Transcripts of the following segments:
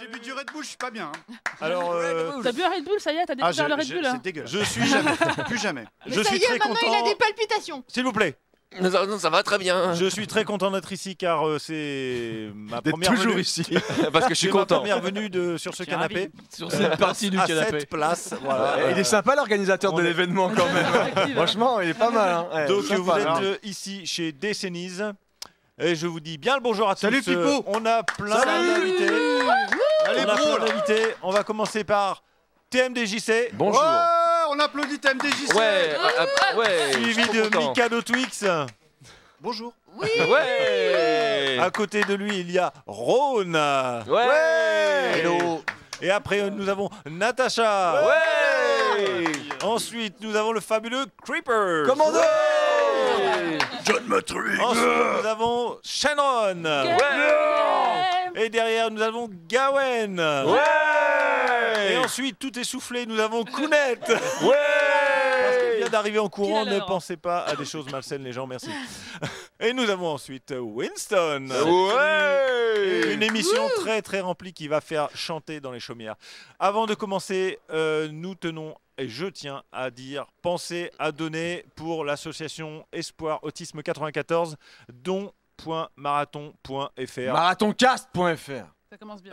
J'ai bu du Red Bull, je suis pas bien. Alors, T'as bu un Red Bull, ça y est, t'as découvert le Red Bull. C'est dégueulasse. Je suis jamais, plus jamais. Mais ça y est, maintenant il a des palpitations. S'il vous plaît. Non, ça va très bien. Je suis très content d'être ici car c'est ma D'être première toujours venue. ici. Parce que je suis C'est ma content. première venue sur ce canapé. Sur cette partie du À canapé. cette place. Voilà. Il est sympa l'organisateur de l'événement quand même. Franchement, il est pas mal. Hein. Ouais, Donc sympa, vous êtes hein. ici chez Décennies. Et je vous dis bien le bonjour à Salut, tous. Pipo. On a plein d'invités. Allez, On a bro, plein là. d'invités. On va commencer par TMDJC. Bonjour. Ouais, on applaudit TMDJC. Ouais, Suivi de Mikado Twix. Bonjour. Ouais. À côté de lui, il y a Rhône. Ouais. Hello. Et après, nous avons Natacha. Ouais. Ensuite, nous avons le fabuleux Creeper. Commando. John Matrix. Ensuite, nous avons Shannon. Et derrière, nous avons Gawen. Et ensuite, tout essoufflé, nous avons Kounet. Parce qu'il vient d'arriver en courant, Qu'il a ne l'heure. pensez pas à des choses malsaines, les gens, merci. Et nous avons ensuite Winston. Ouais. Une émission très très remplie qui va faire chanter dans les chaumières. Avant de commencer, nous tenons, et je tiens à dire, pensez à donner pour l'association Espoir Autisme 94, don.marathon.fr. Marathoncast.fr. Ça commence bien.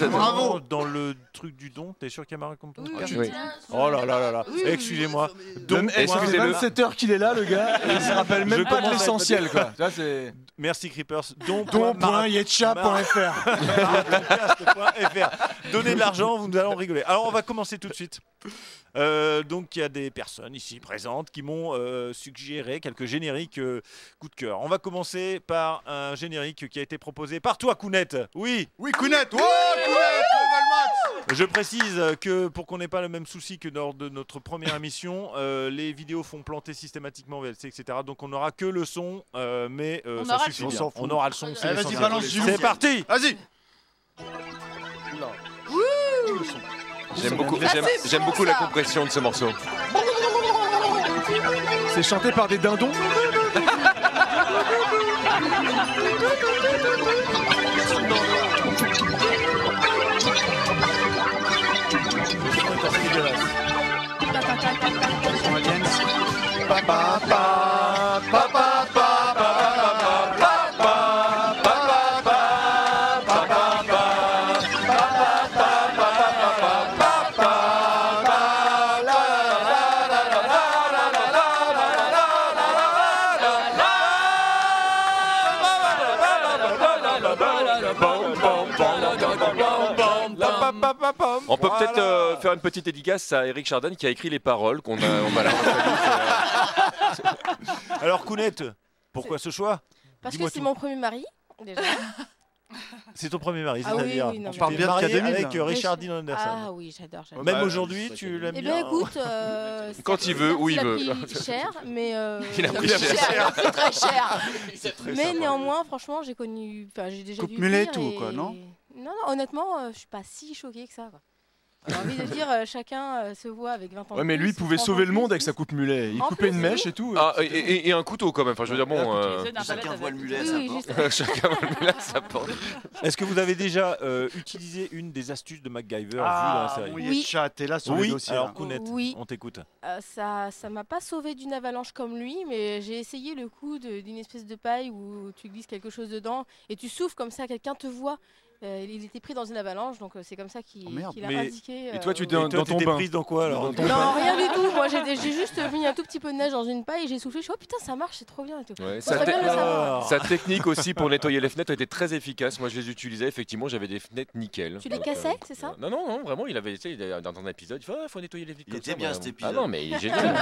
Bravo. Dans le truc du don, t'es sûr qu'il y a Marathon? Oui. Oh là là là là, excusez-moi. Donc, ça fait excusez-le. 27 heures qu'il est là, le gars, et il se rappelle même Je pas de commence à- l'essentiel, quoi. Tu vois, c'est Merci Creepers. don.yetcha.fr. Donnez de l'argent, nous allons rigoler. Alors on va commencer tout de suite. Donc il y a des personnes ici présentes qui m'ont suggéré quelques génériques coup de cœur. On va commencer par un générique qui a été proposé par toi, Kounet. Oui. Oui, Kounet. Ouais, Kounet. Level max. Je précise que pour qu'on n'ait pas le même souci que lors de notre première émission, les vidéos font planter systématiquement VLC, etc. Donc on n'aura que le son, mais On ça aura le suffit son. bien. On s'en fout. On aura le son. c'est Allez, vas-y, l'essentiel. balance du C'est son. parti. Vas-y. J'aime beaucoup la compression de ce morceau. C'est chanté par des dindons. On peut peut-être faire une petite dédicace à Eric Chardin qui a écrit les paroles qu'on a. Alors Kounet, pourquoi ce choix? Parce que Dis-moi c'est tout. mon premier mari, déjà. C'est ton premier mari, Ah oui, c'est-à-dire oui, non, tu mais- t'es bien de marié K2000, avec là. Richard Dean Anderson. Ah oui, j'adore. Même Bah, aujourd'hui, tu l'aimes Eh bien? bien, écoute, Quand il veut, où il veut. Il a pris cher, mais Il a pris cher. c'est très cher. Très Mais sympa. néanmoins, franchement, j'ai déjà Coupe vu mulet et pire tout, quoi, non? Non, honnêtement, je suis pas si choquée que ça, quoi. J'ai envie de dire, chacun se voit avec 20 ans. Ouais, mais de lui, il plus, pouvait 30 sauver ans le de monde plus. avec sa coupe mulet. Il En coupait plus, une mèche oui. et tout. Ah, et un couteau quand même. Enfin, je veux dire, bon. Chacun voit le mulet à Oui, sa oui, porte. juste. Chacun voit le mulet à sa porte. Est-ce que vous avez déjà utilisé une des astuces de MacGyver vues dans la Ah, série? oui, Oui. Yetcha, t'es là sur les Oui, dossiers. alors là. Kounet, Oui. on t'écoute. Ça m'a pas sauvé d'une avalanche comme lui, mais j'ai essayé le coup d'une espèce de paille où tu glisses quelque chose dedans et tu souffles comme ça, quelqu'un te voit. Il était pris dans une avalanche, donc c'est comme ça qu'il Oh, merde. qu'il a Mais- indiqué. Et toi, tu au- t'es Dans Et toi, ton t'étais bain. prise dans quoi alors? Dans ton Non, rien du tout. Moi, j'ai juste mis un tout petit peu de neige dans une paille et j'ai soufflé. Je suis oh putain, ça marche, c'est trop bien et tout. Ouais, Faut très bien le savoir. Sa technique aussi pour nettoyer les fenêtres était très efficace. Moi, je les utilisais. Effectivement, j'avais des fenêtres nickel. Tu les Donc, cassais, c'est ça? Non, non, non, vraiment, il avait essayé dans un épisode. Il faut nettoyer les fenêtres. Il comme était ça, bien, moi. cet Ah épisode. non, mais il est génial.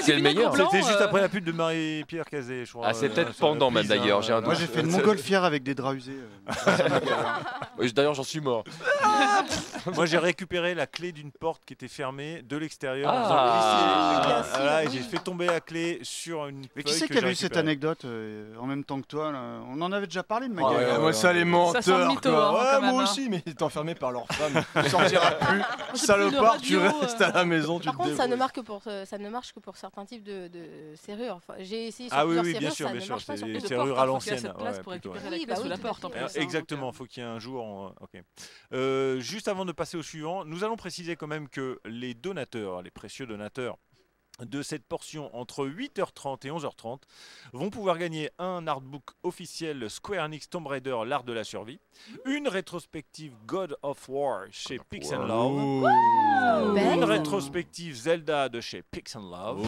C'est le meilleur. C'était juste après la pub de Marie-Pierre Cazé, je crois. Ah, c'est peut-être sur la pendant, même, prise, d'ailleurs, hein. j'ai un Moi, doute. j'ai fait une montgolfière avec des draps usés. D'ailleurs, j'en suis mort. Moi, j'ai récupéré la clé d'une porte qui était fermée de l'extérieur. Ah. en faisant glisser. Bien sûr, Voilà, et oui. j'ai fait tomber la clé sur une. Mais qui feuille c'est que qui j'ai avait eu cette récupérée. anecdote en même temps que toi là On en avait déjà parlé de Ah MacGyver. ouais, moi, ça, les Ça sent le menteurs. mytho, quoi. hein, Ouais, quand même, moi hein. aussi, mais t'es enfermé par leur femme. Tu sortiras plus. C'est Salopard, plus tu de radio, restes à la maison. Tu Par te contre, ça ne, débrouilles. ça ne marche que pour certains types de serrures. Enfin, j'ai essayé sur Ah oui, plusieurs oui, bien serrures, sûr, ça bien ne sûr. marche pas C'est sur des toutes. de serrures porte, à hein, faut qu'il y ait l'ancienne. assez de place ouais, pour plutôt, récupérer ouais. la clé Oui, sous bah la oui, porte en tout à plus. fait. hein, donc, Exactement, faut qu'il y ait un jour Ok. Juste avant de passer au suivant, nous allons préciser quand même que les donateurs, les précieux donateurs de cette portion entre 8h30 et 11h30 vont pouvoir gagner un artbook officiel Square Enix Tomb Raider l'art de la survie, une rétrospective God of War chez Pix and Love, une rétrospective Zelda de chez Pix and Love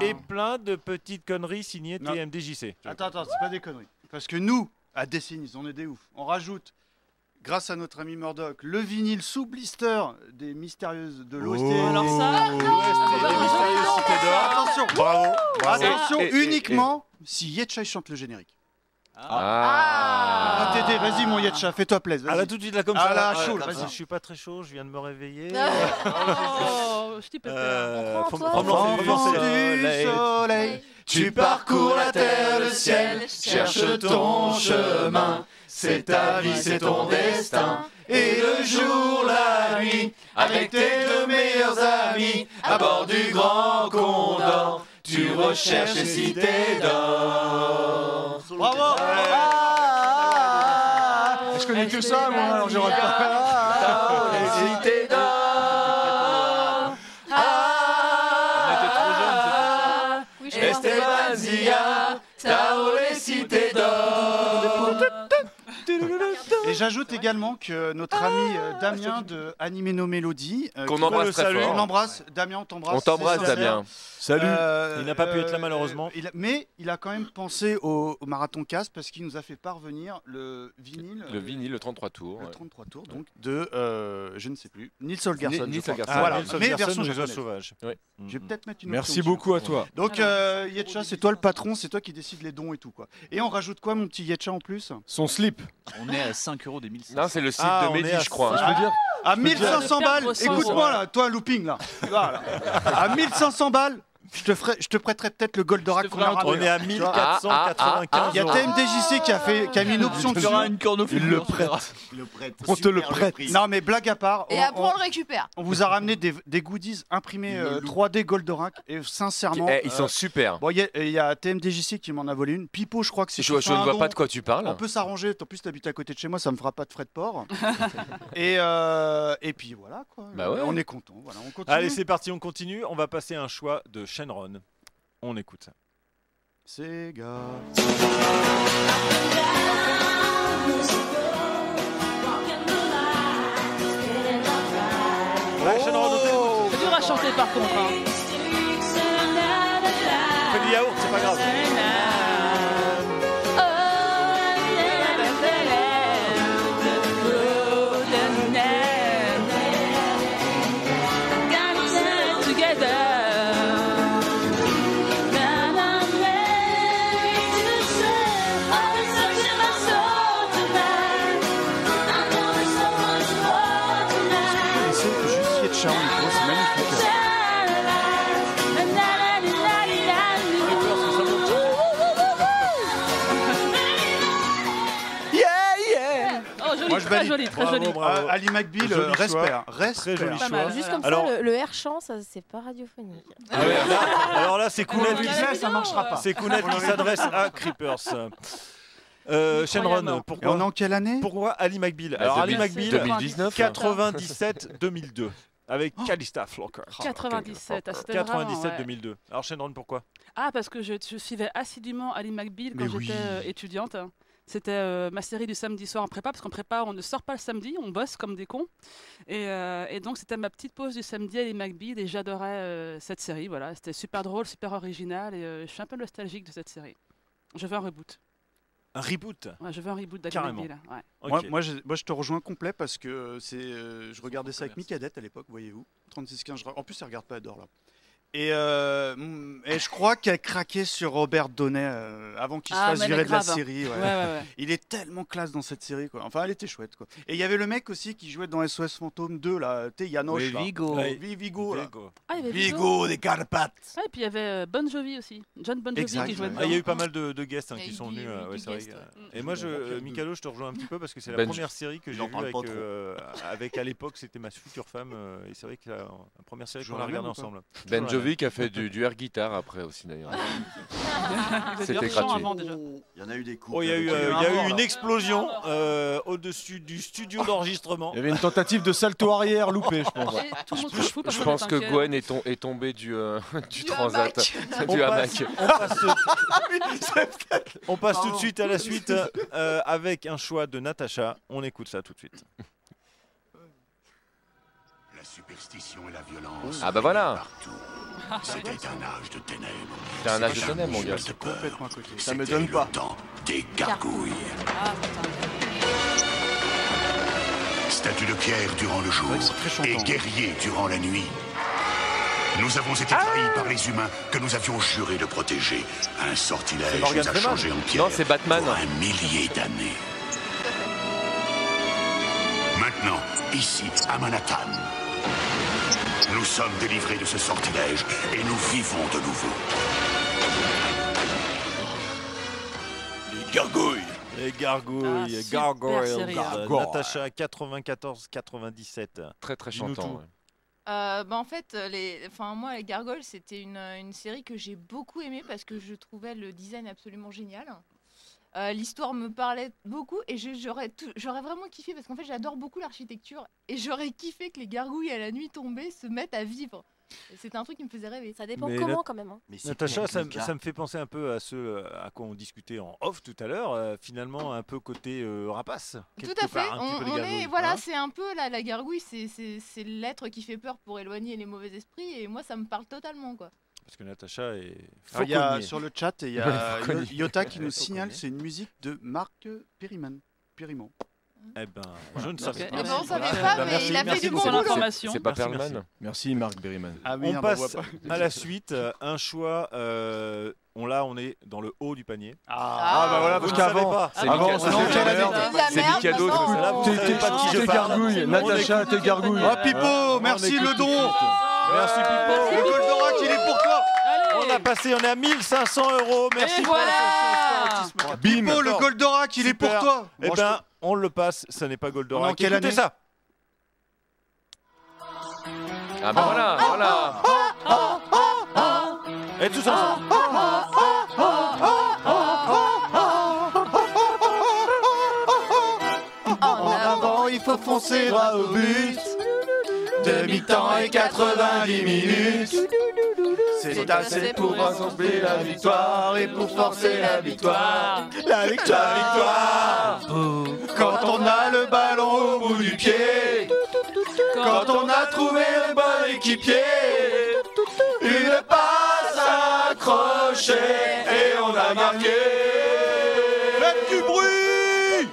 et plein de petites conneries signées Non. TMDJC. Attends, c'est pas des conneries. Parce que nous, à Décennies, on est des ouf. On rajoute, grâce à notre ami Murdoch, le vinyle sous blister des mystérieuses de l'OST. Alors ça, Les mystérieuses cités d'or. Attention, Bravo. attention, Et- uniquement si Yetcha chante le générique. Ah. Ah, Tédé, vas-y mon Yetcha, fais-toi plaisir. Ah vas-y. là tout de suite là comme Ah ça. là, Ouais, chaud, comme vas-y. ça. Je suis pas très chaud, je viens de me réveiller. oh, je t'y peux Enfant du soleil, tu parcours la terre, le ciel, cherche ton chemin. C'est ta vie, c'est ton destin. Et le jour, la nuit, avec tes deux meilleurs amis, à bord du grand Condor, tu recherches les cités d'or. Bravo! Je connais que ça, moi, alors j'aurais pas. Les cités d'or. On était trop jeunes, c'est pour ça. Oui, je pense. Esteban Zia, Tao les cités d'or. Et j'ajoute également que notre ami Damien de Animé nos Mélodies, Qu'on qui- embrasse très salue, fort. on l'embrasse, Damien, on t'embrasse. On t'embrasse, c'est sincère. Damien. Salut. Il n'a pas pu être là, malheureusement. Mais il a quand même pensé au Marathon Cast parce qu'il nous a fait parvenir le vinyle. Le vinyle, le 33 tours. Le ouais. 33 tours, donc de, je ne sais plus, Nils Holgersson. Nils je crois. Holgersson. Ah, Voilà, Nils mais Holgersson version des oiseaux japonaise. sauvages. Ouais. Je vais peut-être mettre une Merci option beaucoup à dessus. toi. Donc Yetcha, c'est toi le patron, c'est toi qui décides les dons et tout quoi. Et on rajoute quoi mon petit Yetcha en plus? Son slip. On est à 5 € des 1500. Non, c'est le site Ah, de on est Mehdi, à je crois. Je veux dire, À 1500 balles, perdre 100 écoute-moi là, toi un looping là. Voilà. À 1500 balles, je te prêterai peut-être le Goldorak qu'on a On ramené, est là. à 1495 Il y a euros. TMDJC qui a mis une option Tu dessus. auras une corne au il le prête. On te le prête. Non mais blague à part, Et après, on le récupère. on vous a ramené des goodies imprimés 3D Goldorak et sincèrement. Ils sont super. Bon, il y a TMDJC qui m'en a volé une. Pipo, je crois que c'est. Je ne vois pas de quoi tu On parles. peut s'arranger. En plus, t'habites à côté de chez moi, ça me fera pas de frais de port. et puis voilà quoi. Bah ouais. On est content. Voilà, on continue. Allez, c'est parti, on continue. On va passer à un choix de Shenron. On écoute ça. Sega. Ouais, Shenron, on t'écoute. C'est dur à chanter par contre. Hein. Fais du yaourt, c'est pas grave. C'est juste Yetcha en micro, c'est magnifique. Oh, joli, Moi, je très valide. joli, très Bravo, joli. bravo. Ali McBeal, Joli respect. choix. Respect. Très joli Pas choix. mal. Juste comme Alors- ça, le air chant, ça c'est pas radiophonique. Ah ouais, alors là, c'est Kounet Oh, qui là, ça marchera pas. C'est Kounet qui s'adresse à Creepers. Shenron, Et on est pourquoi en quelle année? Pourquoi Ali McBeal Bah, Alors Ali 2000, McBeal, 2019. 97-2002 avec Calista Flocker. 97, ah, c'était vraiment, ouais. 97-2002. Alors Shenron, pourquoi Ah, parce que je suivais assidûment Ali McBeal quand Mais oui. j'étais étudiante. C'était ma série du samedi soir en prépa, parce qu'en prépa, on ne sort pas le samedi, on bosse comme des cons. Et donc, c'était ma petite pause du samedi, Ali McBeal, et j'adorais cette série. Voilà, c'était super drôle, super original, et je suis un peu nostalgique de cette série. Je veux un reboot. Un reboot. Ouais, je veux un reboot d'Ali Carrément. McBeal. Ouais. Ok. Moi, je te rejoins complet parce que je regardais ça avec Micadette à l'époque, voyez-vous. 36-15. En plus, elle regarde pas Adore là. Et je crois qu'elle craquait sur Robert Downey avant qu'il se Ah, fasse mais virer de la grave. série. Ouais. Ouais. Il est tellement classe dans cette série, quoi. Enfin, elle était chouette, quoi. Et il y avait le mec aussi qui jouait dans SOS Fantôme 2, là, tu sais, Yanoche. Oui, là. Vigo. Ouais. Vigo, là. Vigo. Ah, il y avait Vigo des Carpates. Ah, et puis il y avait Bon Jovi aussi. John Bon Jovi Exact, qui jouait ouais. dedans. Ah, il y a eu pas mal de guests Il y a qui eu sont du- venus. du Ouais, c'est vrai guest, que- Et moi, Mikalo, je te rejoins un petit peu parce que c'est la Ben, première série que j'ai j'en vue parle avec, pas trop. avec à l'époque, c'était ma future femme. Et c'est vrai que la première série qu'on a J'aurais regardée même ou pas ensemble. Ben Toujours Ludovic a fait du air guitar après aussi d'ailleurs. C'était Chant gratuit. avant, déjà. Il y en a eu des coups. Oh, il y a eu une explosion au-dessus du studio d'enregistrement. Il y avait une tentative de salto arrière loupé, je pense. Et tout le monde se fout, Je personne pense n'est que inquiet. Gwen est tombée du transat, du hamac. On passe tout de suite à la suite avec un choix de Natacha. On écoute ça tout de suite. La superstition et la violence. Ah bah voilà. Partout. C'était un âge de ténèbres. T'as un âge de ténèbres, mon gars. C'est complètement à côté. Ça m'étonne pas. Le temps des gargouilles. Ah, putain. Statue de pierre durant le jour C'est très chantant. et guerrier durant la nuit. Nous avons été trahis par les humains que nous avions juré de protéger. Un sortilège Morgan nous a Freeman. changé en pierre Non, c'est Batman. pour un millier d'années. Maintenant, ici, à Manhattan, nous sommes délivrés de ce sortilège et nous vivons de nouveau. Les gargouilles. Les gargouilles, Ah, super gargoyles. série, hein. Natacha 94-97. Très très Dis-nous chantant. tout. Ouais. En fait, moi, les Gargoyles, c'était une série que j'ai beaucoup aimée parce que je trouvais le design absolument génial. L'histoire me parlait beaucoup et j'aurais vraiment kiffé parce qu'en fait, j'adore beaucoup l'architecture et j'aurais kiffé que les gargouilles à la nuit tombée se mettent à vivre. Et c'était un truc qui me faisait rêver. Ça dépend Mais comment quand même. Hein. Mais c'est Natacha, ça, compliqué. ça me fait penser un peu à ce à quoi on discutait en off tout à l'heure. Finalement, un peu côté rapace. Tout quelque à fait. part, un petit peu les On gargouilles, est, voilà, hein. c'est un peu la gargouille, c'est l'être qui fait peur pour éloigner les mauvais esprits et moi, ça me parle totalement, quoi. Parce que Natacha est Alors, il y a, fauconnier. sur le chat, il y a Fauconnier. Yota qui nous Fauconnier. signale c'est une musique de Marc Périmon. Eh ben, je ne savais Ok. pas. Eh ben, on savait Voilà. pas, Bah, mais merci, il a fait merci du bon Pour beaucoup. boulot. l'information. C'est pas Merci, Perlman. merci. Merci Marc Berryman. Ah On on passe voit pas. à la suite. Un choix. Là, on est dans le haut du panier. Ah, bah voilà, Vous parce ne savez qu'avant, pas. C'est avant, Mikado. on C'est enchaîne la avec- merde. De la C'est merde, Mikado. maintenant. Là, vous T'es savez pas de qui je tes parle. gargouilles, On Natacha, écoute tes gargouilles. tout. Oh Pipo, merci écoute le tout de don. suite. Merci Pipo. Le Goldorak, il est pour toi. On a passé, on est à 1500 €. Merci Et pour voilà. l'association. Bim. Pipo, le Goldorak, il est pour Super. toi. Eh ben, on le passe. Ce n'est pas On est en Goldorak. quelle Écoutez année ça. Ah bah voilà, voilà. Et tous ensemble. En avant, il faut foncer droit au but. Demi-temps et 90 minutes. C'est assez pour rassembler la victoire et pour forcer la victoire. La victoire. Quand on a le ballon au bout du pied. Quand on a trouvé le bon équipier. Une passe accrochée et on a marqué. Faites du bruit.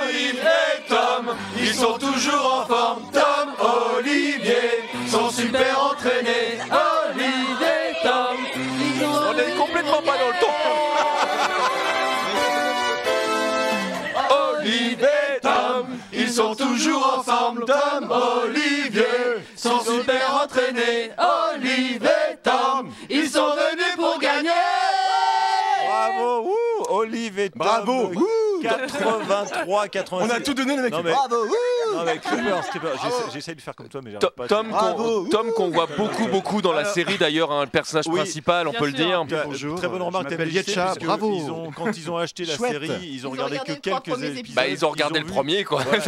Olivier et Tom, ils sont toujours en forme. Tom, Olivier, sont super entraînés. Olivier et Tom, On est complètement pas dans le ton. Olivier et Tom, ils sont toujours en forme. Tom, Olivier, sont super entraînés. Olivier et Tom, ils sont venus pour gagner. Bravo. Ouh, Olive et Tom. Bravo. 83, 86. On a tout donné, les mecs. Non, mais- Bravo. Non, mais skipper. J'essaye de faire comme toi, mais j'arrive pas. Tom qu'on voit beaucoup dans la série d'ailleurs, hein, le personnage Oui. principal, on Bien peut le sûr. dire. Bonjour, Très bonne remarque, je m'appelle TMDJC, Yetcha, puisque bravo. Quand ils ont acheté la Chouette. série, ils ont Ils ont regardé regardé que les trois quelques premiers épisodes. Bah ils ont regardé le vu- premier quoi. Voilà,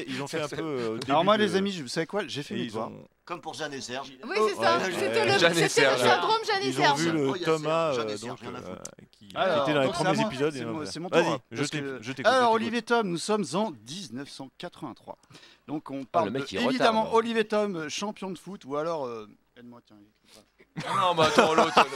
ils ont fait un peu. au Alors début moi de- les amis, vous savez quoi, j'ai fait et mes ils devoirs. ont, Comme pour Jeanne et Serge. Oui, c'est ça. Ouais, C'était Jeanne et le Serge. syndrome Jeanne et ils ont Serge. vu le Oh, il y a Thomas Serge, Jeanne et donc, Serge, rien à foutre. qui Alors, était dans les donc, c'est à premiers moi. épisodes. C'est mon tour, Vas-y, hein, je parce que- t'écoute. Alors je Olivier Tom, nous sommes en 1983. Donc on parle le mec, il évidemment retarde. Olivier Tom, champion de foot, ou alors aide-moi tiens. Non mais attends l'autre.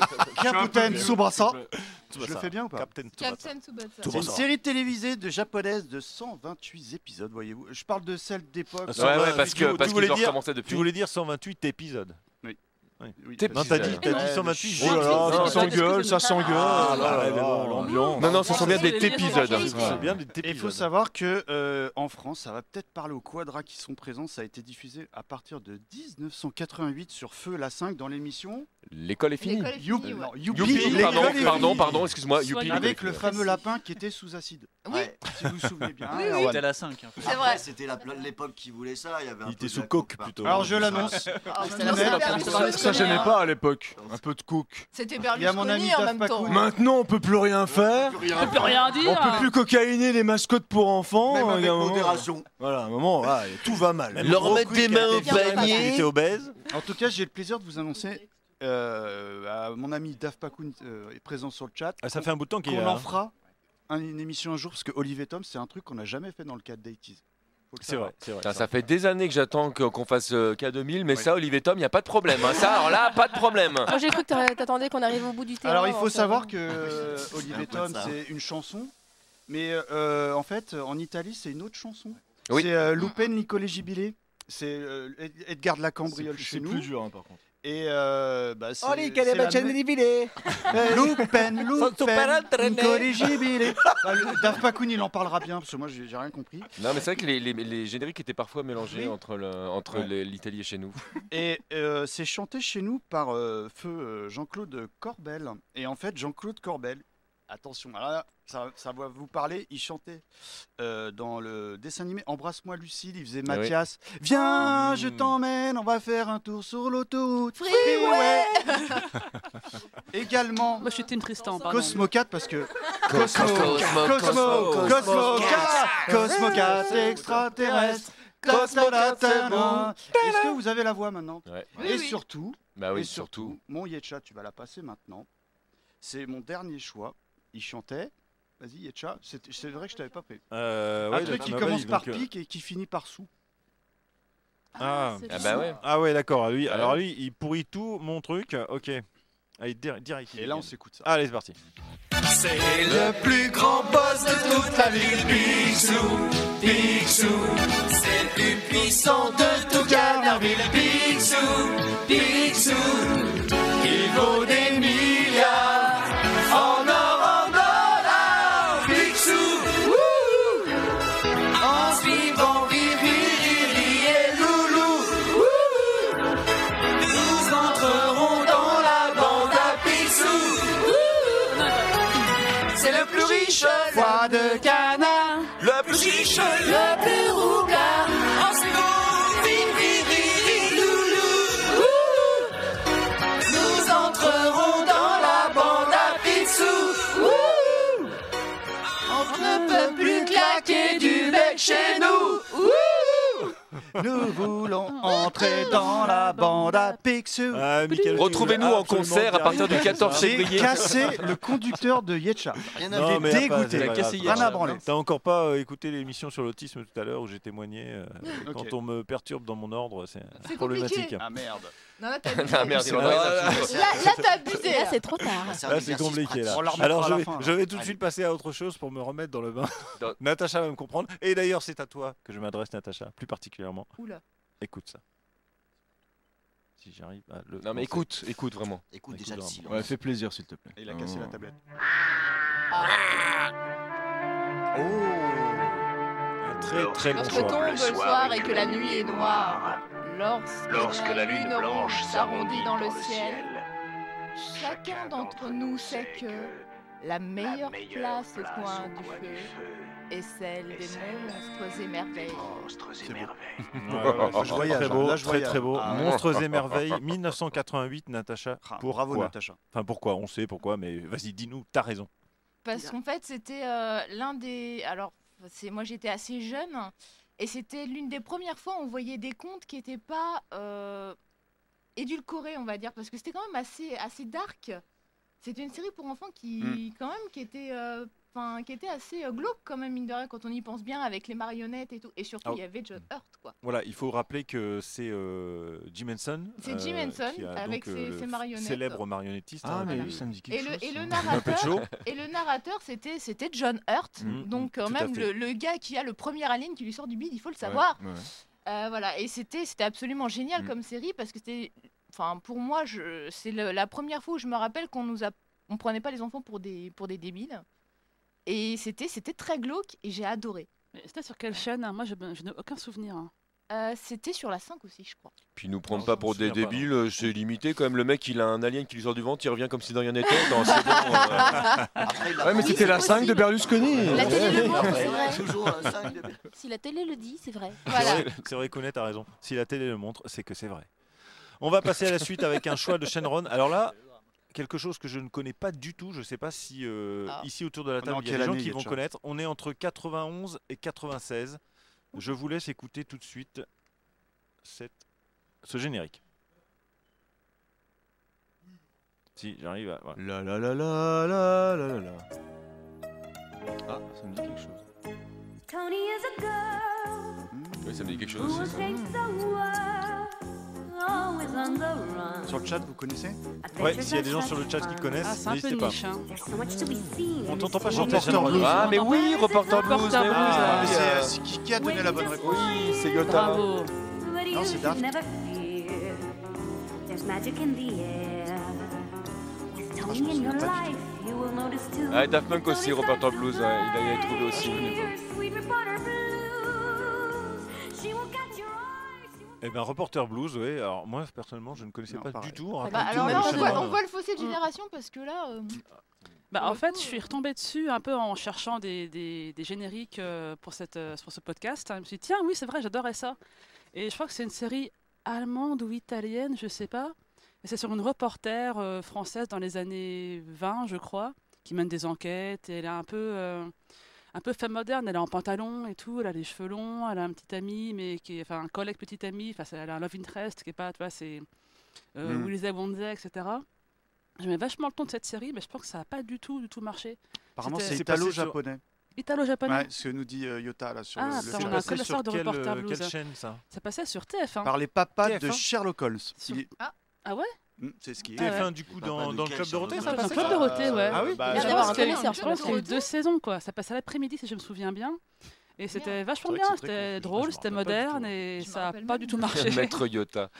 Capitaine Tsubasa. Je le Tsubasa. fais bien ou pas Captain Tsubasa. Captain Tsubasa. C'est une série télévisée de japonaise de 128 épisodes, voyez-vous. Je parle de celle d'époque. Ah, Ouais ouais parce Tu que parce voulais qu'ils ont dire- recommencé Tu depuis. voulais dire 128 épisodes. Oui, T'es- Non, t'as dit Ouais, 128. oh là là, Non, ça non, s'engueule, ça s'engueule. Ah là là, Oh là là, l'ambiance. Non ce sont bien des épisodes. C'est bien des Et il faut épisodes. savoir que en France, ça va peut-être parler aux quadras qui sont présents. Ça a été diffusé à partir de 1988 sur Feu la 5 dans l'émission L'école est finie. L'école est Youpi. finie, ouais. Non, Youpi, l'école est finie. pardon, excuse-moi, Soyez Youpi. Avec le fameux lapin qui était sous acide. Oui. Ouais. Si vous vous souvenez bien. Oui, oui. Erwan. C'était la 5. C'est Après, vrai. c'était l'époque qui voulait ça. Il y avait un Il peu était de sous la coke partout. plutôt. Alors je l'annonce. Ah, C'est non, la c'est première bien. fois que je te parle de Ce ça gênait pas à l'époque. Un peu de coke. C'était Il y a mon ami Berlusconi en Daft même temps. Pacou. Maintenant, on peut plus rien faire. On peut plus rien dire. On peut plus cocaïner les mascottes pour enfants. Même avec Il y a un moment- modération. Voilà, un moment, voilà, tout va mal. Leur mettre des mains au Il panier. était obèse. En tout cas, j'ai le plaisir de vous annoncer mon ami Daft Pacou est présent sur le chat. Ah, ça fait un bout de temps qu'il est On là. en fera une émission un jour parce que Olivier Tom, c'est un truc qu'on n'a jamais fait dans le cadre d'Aities. C'est vrai, c'est vrai. Putain, ça fait des années que j'attends qu'on fasse K2000, mais ça, Olivier Tom, il n'y a pas de problème. Hein. Ça, alors là, pas de problème. Moi j'ai cru que t'attendais qu'on arrive au bout du terrain. Alors il faut donc, savoir que Olivier Tom, ça. c'est une chanson, mais en fait, en Italie, c'est une autre chanson. Oui. C'est Lupen Licolegibile. C'est Edgar de la Cambriole chez C'est nous. plus dur, hein, par contre. Et c'est. Oli, c'est la Lupen, Licolegibile. Daft Pacou, il en parlera bien parce que moi, j'ai rien compris. Non, mais c'est vrai que les génériques étaient parfois mélangés entre l'Italie et chez nous. Et c'est chanté chez nous par feu Jean-Claude Corbel. Et en fait, Jean-Claude Corbel, attention, alors là, ça va vous parler, il chantait dans le dessin animé Embrasse-moi Lucille, il faisait Ah oui. Mathias. Viens, je t'emmène, on va faire un tour sur l'autoroute. Freeway. Également, Moi je suis Team Tristan, pardon. Cosmo 4 parce que Cosmo, Cosmo 4 extraterrestre. Cosmonautement. Est-ce que vous avez la voix maintenant? Ouais. Et Oui. surtout, Bah oui, et surtout. mon Yetcha, tu vas la passer maintenant. C'est mon dernier choix. Il chantait. Vas-y, Yetcha. C'est vrai que je t'avais pas pris. Ouais, Un truc qui bah, commence vas-y, par donc, pique et qui finit par sous. Ah. c'est Ah bien. bah ouais. Ah ouais, d'accord. Lui, Ah alors ouais. lui, il pourrit tout mon truc. Ok. Allez, direct. Et là, on s'écoute ça. Allez, c'est parti. C'est le plus grand boss de toute la ville, Picsou, Picsou. C'est le plus puissant de tout Canardville, Picsou, Picsou. Il vaut des milliards en or, en dollars, Picsou. Wouhou. En suivant Riri et Loulou, wouhou. Nous entrerons dans la bande à Picsou. C'est le plus riche, foie de canard. Le plus riche, le plus roublard. En suivant Riri, Loulou. Wouhou. Nous entrerons dans la bande à Picsou. Wouhou. On ne peut plus claquer du bec chez nous. Wouhou. Nous voulons entrer dans la bande à Picsou. Ah, Michael, tu Retrouvez-nous voulais en concert à partir du absolument 14 dire. J'ai février. cassé le conducteur de Yetcha. Rien à Non, voir. mais dégoûté. pas- c'est pas Il a grave, cassé c'est hier. pas Rien à grave. branler. T'as encore pas écouté l'émission sur l'autisme tout à l'heure où j'ai témoigné. Ok. Quand on me perturbe dans mon ordre, c'est C'est problématique. compliqué. Ah merde. Non, là, t'as abusé. Ah merde, il en a rien à foutre. Là, t'as abusé. Là c'est trop tard. C'est un Là, c'est exercice compliqué. Là. On la remettra Alors, à je la vais, fin, je là. vais tout de Allez. suite passer à autre chose pour me remettre dans le bain. Dans- Natacha va me comprendre. Et d'ailleurs, c'est à toi que je m'adresse, Natacha, plus particulièrement. Oula. Écoute ça. Si j'arrive à le. Non mais lancer. écoute vraiment. Écoute Écoute déjà le vraiment. silence. Ouais, fais plaisir, s'il te plaît. Et il a cassé la tablette. Un très bon Lorsque choix. tombe le soir et que la nuit est noire, Lorsque la lune blanche s'arrondit dans le ciel, chacun d'entre nous sait que la meilleure place au coin du feu est celle des monstres et merveilles. C'est beau. Ouais, Je voyage, très hein. beau, Là, je très voyage. très beau. Ah, Monstres et merveilles, 1988, Natacha. Ah, Pourquoi bravo Natacha. Enfin, pourquoi? On sait pourquoi, mais vas-y, dis-nous, t'as raison. Parce qu'en fait, c'était l'un des... Alors, moi j'étais assez jeune, et c'était l'une des premières fois où on voyait des contes qui n'étaient pas édulcorés, on va dire, parce que c'était quand même assez dark. C'était une série pour enfants qui était assez glauque quand même, mine de rien, quand on y pense bien, avec les marionnettes et tout. Et surtout, Ah. il y avait John Hurt, quoi. Voilà, il faut rappeler que c'est Jim Henson. C'est Jim Henson, qui a avec donc, ses le marionnettes. célèbre marionnettiste. Ah, hein, mais du- oui, ça me dit Et quelque chose. le ça. Muppet Show. et le narrateur, c'était John Hurt. Mhm, Donc, quand tout à même, fait. le gars qui a le premier alien qui lui sort du bide, il faut le Ouais, savoir. ouais. Voilà, et c'était absolument génial Mm. comme série parce que c'était, enfin pour moi, c'est la première fois où je me rappelle on prenait pas les enfants pour des débiles. Et c'était très glauque et j'ai adoré. Mais c'était sur quelle chaîne hein? Moi, je n'ai aucun souvenir. hein. C'était sur la 5 aussi, je crois. Puis nous prendre Non, pas je pour me souviens des pas, débiles, c'est limité quand même. Le mec, il a un alien qui lui sort du ventre, il revient comme si de rien n'était. Non, c'est bon, Après, il a Ouais, mais pas- c'était la 5 de Berlusconi. La télé le montre, c'est Ouais, vrai. toujours la 5 de... Si la télé le dit, c'est vrai. Voilà. C'est vrai qu'Honnête a raison. Si la télé le montre, c'est que c'est vrai. On va passer à la suite avec un choix de Shenron. Alors là, quelque chose que je ne connais pas du tout. Je ne sais pas si ici autour de la table, il y a des gens qui vont connaître. On est entre 91 et 96. Je vous laisse écouter tout de suite ce générique. Si, j'arrive à... Voilà. La la la la la la la. Ah, ça me dit quelque chose. Oui, ça me dit quelque chose aussi. Sur le chat, vous connaissez? Ouais, s'il y a des gens sur le chat qui connaissent, n'hésitez pas. Niche, hein. On t'entend pas chanter. Reporter Blues. Ah, mais oui, Reporter Blues. Mais Ah, oui, Mais c'est qui a donné la bonne réponse? oui, c'est Yota. Bravo. Non, c'est Daft. Ah, Daft Punk aussi, Reporter Blues, il a trouvé aussi. Eh ben, Reporter Blues, oui. Alors moi, personnellement, je ne connaissais Non, pas pareil. du tout. Bah, alors Raconte-nous, là, on Shenron. voit le fossé de génération parce que là. Bah, Pour en le fait, coup, je suis retombée dessus un peu en cherchant des génériques pour ce podcast. Je me suis dit, tiens, oui, c'est vrai, j'adorais ça. Et je crois que c'est une série allemande ou italienne, je sais pas. Et c'est sur une reporter française dans les années 20, je crois, qui mène des enquêtes. Et elle est un peu femme moderne, elle est en pantalon et tout, elle a les cheveux longs, elle a un petit ami, un collègue petit ami, elle a un love interest qui est pas, tu vois, c'est Willy Wonze, etc. J'aimais vachement le ton de cette série, mais je pense que ça n'a pas du tout marché. Apparemment, C'était- c'est C'est passé italo-japonais. Italo-japonais. Ouais, ce que nous dit Yota là sur Ah, le attends, chat. on a un Passé connaisseur sur de Reporter Blues. quelle chaîne, ça? Ça passait sur TF1. Par les papas de TF1. Sherlock Holmes. Sur- Il est- Ah ouais? C'est ce qui est. TF1, du coup, Bah, dans pas le lequel, Club Dorothée, ça Sherlock Dans le passait Club ça Dorothée, ouais. Ah oui, bah, Je je pense pense qu'il y a eu- connaisseur, je pense qu'il y a eu Dorothée. 2 saisons, quoi. Ça passait l'après-midi, si je me souviens bien. Et c'était vachement C'est vrai bien, que c'est très c'était confus. drôle, Je me c'était rappelle pas du moderne tout. et Je me ça n'a rappelle pas même du tout pas. marché. Maître Yota.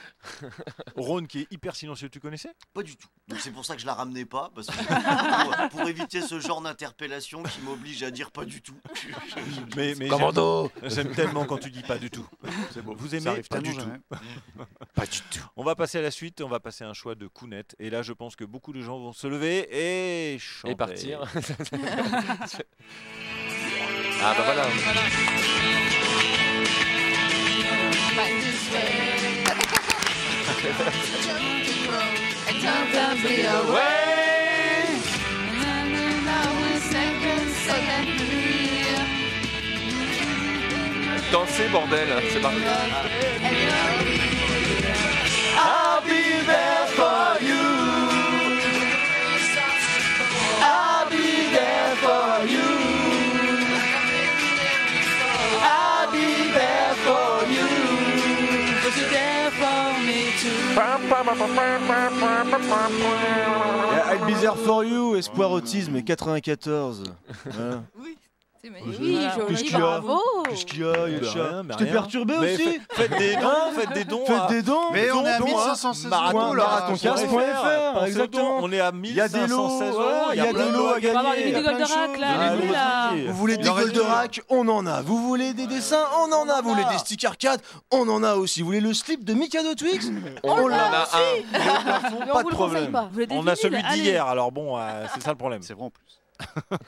Ron, qui est hyper silencieux, tu connaissais? Pas du tout. Donc c'est pour ça que je la ramenais pas, parce que pour éviter ce genre d'interpellation qui m'oblige à dire pas du tout. Mais Commando. j'aime tellement quand tu dis pas du tout. C'est beau. Vous Ça aimez? arrive Pas tellement du tout. jamais. Pas du tout. On va passer à la suite, on va passer à un choix de Kounet. Et là, je pense que beaucoup de gens vont se lever et chanter. Et partir. Ah bah voilà. Dansez, bordel, c'est parti. I'll be there for you. I'll be there for you. I'll be there for you. I'll be there for you, Espoir Autisme 94. Voilà. C'est Oui, magnifique. Voilà. Qu'est-ce joli, qu'il y a bravo. Qu'est-ce qu'il y a, De Yotcha? rien, mais Je t'ai rien. perturbé Mais aussi. Faites des dons, faites des dons. Faites des dons. Mais on est à Don, 1516 marathon, euros là. marathon-15.fr, Pensez aux exactement. dons, on est à Il y a des lots, 1516 euros. il y a plein des de lots à On va avoir des gagner. mini Goldorak là, Allez, les nuls, là. Vous voulez des Il en reste Goldorak? On en a. Vous voulez des dessins? On en a. Vous voulez des stickers arcade? On en a aussi. Vous voulez le slip de Mikado Twix? On l'a. en a un. Mais on Pas vous de le conseille problème. pas. Vous voulez des On a vinyles? celui Allez. d'hier, alors bon, c'est ça le problème. C'est vrai en plus.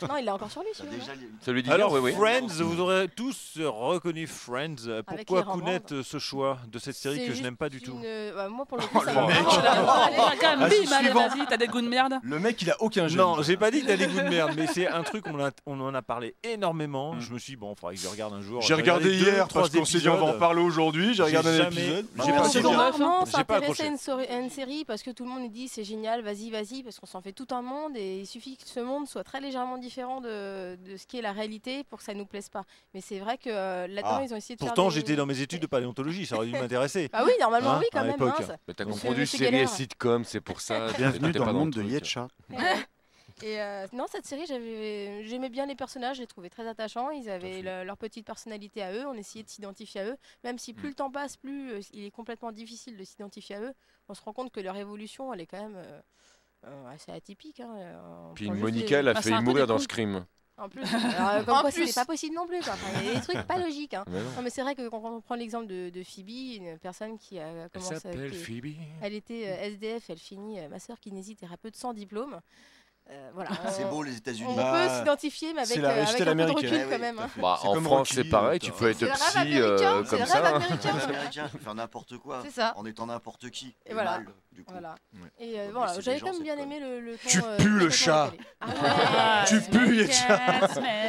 Non, il est encore sur lui, celui-là. Déjà, il y a eu- Celui d'hier, Alors, oui, oui. Friends, vous aurez tous reconnu Friends. Pourquoi les Rembrandt. Kounet ce choix de cette série C'est que je juste n'aime pas du tout? bah, moi, pour le coup, ça le m'a mec. vraiment- Allez, regarde, Ah, bim, c'est allez, suivant. vas-y, t'as des goûts de merde. Le mec, il a aucun gêne. Non, j'ai pas dit que t'as des goûts de merde, mais c'est un truc, on en a parlé énormément. Je me suis dit, bon, il faudrait que je regarde un jour. J'ai regardé deux, hier trois parce qu'on s'est dit on va en épisodes. parler aujourd'hui. J'ai regardé un jamais- épisode. j'ai J'ai pas pas suivi. suivi. Saison neuf, Rarement J'ai pas s'intéresser accroché. à une série parce que tout le monde nous dit c'est génial, vas-y, parce qu'on s'en fait tout un monde et il suffit que ce monde soit très légèrement différent de ce qui est la réalité pour que ça nous plaise pas. Mais c'est vrai que là-dedans, Ah, ils ont essayé de faire Pourtant, des- j'étais dans mes études de paléontologie, ça aurait dû m'intéresser. Ah oui, normalement, Hein, oui, quand à même. l'époque. Mince. Mais t'as Monsieur- confondu Monsieur série et Galère. sitcom, c'est pour ça. Bienvenue T'es dans pas le monde le de truc. Yetcha. Et non, cette série, j'aimais bien les personnages, je les trouvais très attachants. Ils avaient leur petite personnalité à eux, on essayait de s'identifier à eux. Même si plus le temps passe, plus il est complètement difficile de s'identifier à eux. On se rend compte que leur évolution, elle est quand même assez atypique. Hein. On Puis prend juste Monica, elle a Bah, c'est failli un peu mourir des dans coups. Scream. En plus, alors, comme En quoi plus. c'était pas possible non plus. Quoi. Enfin, il y a des trucs pas logiques. Hein. Mais non. Non, mais c'est vrai que quand on prend l'exemple de Phoebe, une personne qui a Elle commencé s'appelle qui- Phoebe. elle était SDF, elle finit masseur kinésithérapeute sans diplôme. voilà. C'est beau les États-Unis. On peut s'identifier, mais avec, c'est la avec réussite un peu de américaine. recul quand même. Hein. Bah, C'est en comme France, Rocky, c'est pareil, tu peux être C'est le rêve psy américain, c'est comme le ça. rêve hein. américain. Les Américains, tu peux faire n'importe quoi. C'est ça. En étant n'importe qui. Et voilà. Mal, du coup. Voilà. Ouais. Et Faut voilà, blesser j'avais les quand gens, même bien c'est aimé le ton. Tu pues le chat. Tu pues Yetcha.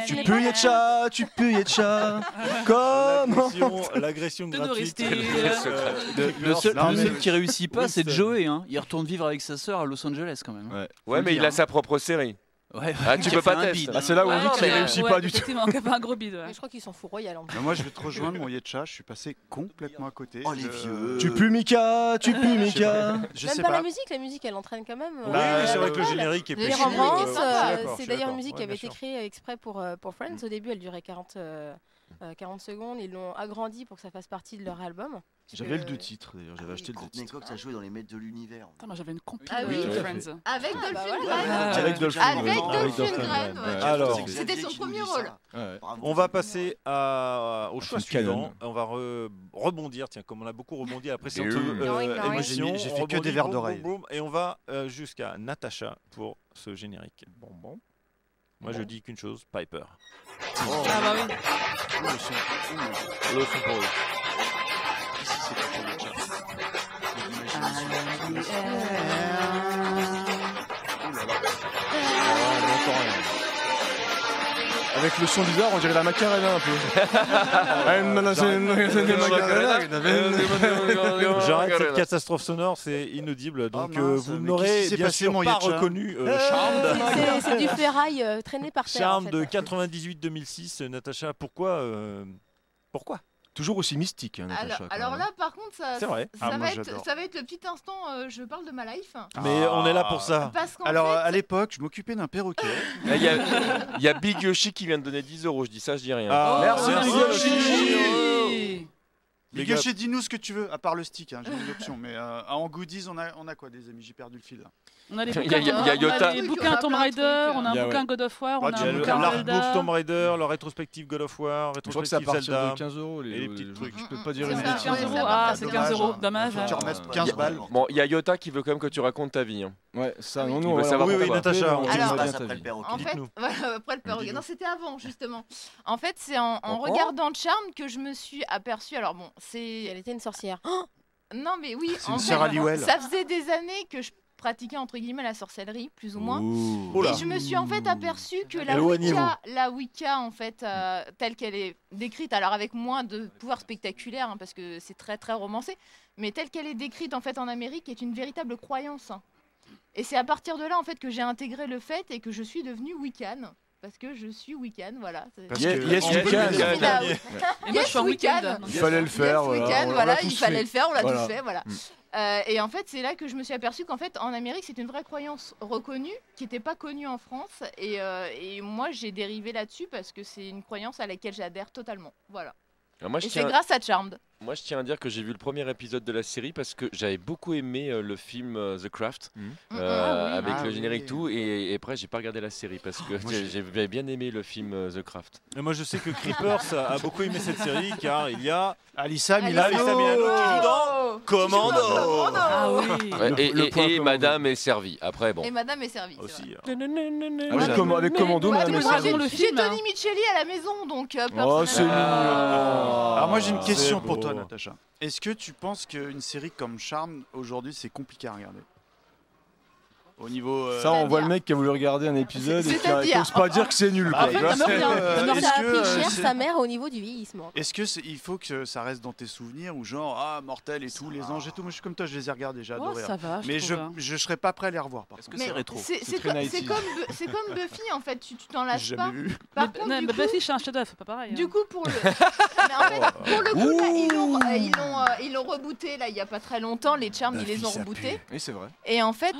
Tu pues Yetcha. Tu pues Yetcha. Comment L'agression De gratuite. Nourriture. Le seul qui réussit pas, c'est Winston. Joey. Hein. Il retourne vivre avec sa sœur à Los Angeles quand même. Ouais. Ouais, mais il a sa propre série. Ouais. Ah, tu Qui a peux fait pas un tester. bide. Bah, c'est là où on Ah dit non, qu'il mais- réussit Ouais, pas du tout. effectivement, qui a fait un gros bide. Ouais. Mais je crois qu'ils s'en fout royal en plus. Mais moi, je vais te rejoindre, mon Yetcha. Je suis passé complètement à côté. Oh, les vieux. Tu pues Mika. Tu pues Mika. Je Même sais pas pas. la musique elle entraîne quand même. Oui, c'est vrai que le générique est Les Les péché. Rembrandts, générique est sympa. Je suis d'accord, c'est je suis d'ailleurs une d'accord. musique qui Ouais, avait bien été sûr. créée exprès pour Friends. Au début, elle durait 40 secondes. Ils l'ont agrandie pour que ça fasse partie de leur album. J'avais le 2 titres d'ailleurs. J'avais acheté le 2 Courtney titres. Cox a joué dans les maîtres de l'univers. Attends, moi j'avais une compil Ah oui, de tout à fait. Friends. Avec bah Dolphin voilà. Graham. Avec Dolphin Avec Graham. Dolphin Avec Dolphin Graham, Graham, ouais. ouais. Alors, C'était son premier rôle. Ouais. On va passer au choix film canon. suivant. On va rebondir, tiens, comme on a beaucoup rebondi à la précédente Moi, émission. j'ai fait on que des rebondit, verres boum, d'oreille. boum, boum, et on va jusqu'à Natacha pour ce générique. Bon. Moi, je dis qu'une chose, Piper. Ah bah oui. Le son pour eux. Avec le son bizarre, on dirait la Macarena un peu. J'arrête cette catastrophe sonore, c'est inaudible. Donc Oh mince, vous mais qu'est-ce n'aurez qui s'est bien passé, sûr mon pas Yetcha reconnu Charmed. C'est du ferraille traîné par terre. Charmed en de fait. 98-2006, Natacha. Pourquoi Toujours aussi mystique, hein, Natacha. quand Alors même. là, par contre, C'est vrai. ça moi, va être j'adore. le petit instant. Je parle de ma life. Mais on est là pour ça. Parce qu'en Alors, fait, à l'époque, je m'occupais d'un perroquet. Là, il y a Big Yoshi qui vient de donner 10 €. Je dis ça, je dis rien. Ah, Merci, merci, Big Yoshi. Oui. Les Les gars- gars, dis-nous ce que tu veux, à part le stick, hein, j'ai des options. Mais en goodies, on a quoi, des amis? J'ai perdu le fil. Là. On a les Il y a- bouquins, il y a Yota. on a les bouquins Tomb Raider, on a Il y un a, bouquin God of War, on a tu un as Il y a bouquin l'artbook Zelda. Tomb Raider, le rétrospective God of War, Je crois que c'est à rétrospective partir Zelda. de 15 €. Et les petits trucs. Je peux pas dire C'est une ça, bêtise. ouais, 15 ça €, va, ah, c'est 15 €, dommage. Faut que tu hein. remettes Il y 15 a- balles. Bon, il y a Yota qui veut quand même que tu racontes ta vie. hein. Ouais, ça, Ah oui. non, Il non, veut savoir Oui, oui, pourquoi. Natacha, on Qu'est-ce qui Alors- se dit passe bien ta après vie. le perroquet En fait, Dites-nous. après le perroquet. Dis-nous. Non, c'était avant, justement. En fait, c'est en regardant Charmed que je me suis aperçue. Alors bon, c'est. Elle était une sorcière. Non, mais oui, C'est en une fait, sœur Halliwell. ça faisait des années que je pratiquais entre guillemets la sorcellerie, plus ou moins. Oh là. Et je me suis en fait aperçue que Éloignez-vous. la Wicca, en fait, telle qu'elle est décrite, alors avec moins de pouvoir spectaculaire, hein, parce que c'est très très romancé, mais telle qu'elle est décrite en fait en Amérique, est une véritable croyance. Et c'est à partir de là en fait que j'ai intégré le fait et que je suis devenue Wiccan. Parce que je suis Wiccan, voilà. Parce Yes, que- yes, on we peut can. le dire. Et moi, je Yes, suis en Wiccan. week-end. Il fallait le faire. Yes, voilà, Weekend, on l'a voilà, tous il fallait fait. le faire, on l'a Voilà. tous fait, voilà. Et en fait, c'est là que je me suis aperçue qu'en fait, en Amérique, c'est une vraie croyance reconnue, qui n'était pas connue en France. Et moi, j'ai dérivé là-dessus parce que c'est une croyance à laquelle j'adhère totalement. Voilà. Alors moi, Et c'est grâce à Charmed. Moi, je tiens à dire que j'ai vu le premier épisode de la série parce que j'avais beaucoup aimé le film The Craft Ah oui. avec Ah le générique oui. tout et après j'ai pas regardé la série parce que moi, j'avais bien aimé le film The Craft. Et moi, je sais que Creepers a beaucoup aimé cette série car il y a Alissa Alissa Milano. Milano qui joue dans Commando. Ah oui. Ouais, Le point et Commando. Madame est servie. Après bon. Et Madame est servie. c'est Aussi. vrai. Avec Commando, Ouais, madame mais est moi, servie. le j'ai film, hein. Tony Micheli à la maison, donc Oh, c'est personnellement- mignon. Alors moi j'ai une Ah, question c'est pour beau. toi Natacha. Est-ce que tu penses qu'une série comme Charmed aujourd'hui c'est compliqué à regarder? Au niveau Ça, on voit le mec qui a voulu regarder un épisode et qui C'est-à-dire- n'ose pas dire que c'est nul. quoi, en tu fait, vois. ça me revient. euh, Ça me est-ce Ça a que, pris cher c'est- sa mère au niveau du vieillissement. Est-ce que il faut que ça reste dans tes souvenirs ou genre mortel et tout les anges et tout? Moi je suis comme toi, je les ai regardés, j'ai Oh, adoré. ça va, Mais je trouve, hein. je serais pas prêt à les revoir par Est-ce contre. que c'est rétro? C'est très comme, 90s. c'est comme Buffy en fait, tu t'en lasses J'ai pas. jamais vu. Par Mais- contre, non, du mais coup, Buffy, c'est un chef-d'œuvre, c'est pas pareil. Du hein. coup, pour le, mais en fait, pour le coup, là, ils l'ont rebooté là il y a pas très longtemps. Les Charms, ils les ont rebootés. Oui, c'est vrai. Et en fait,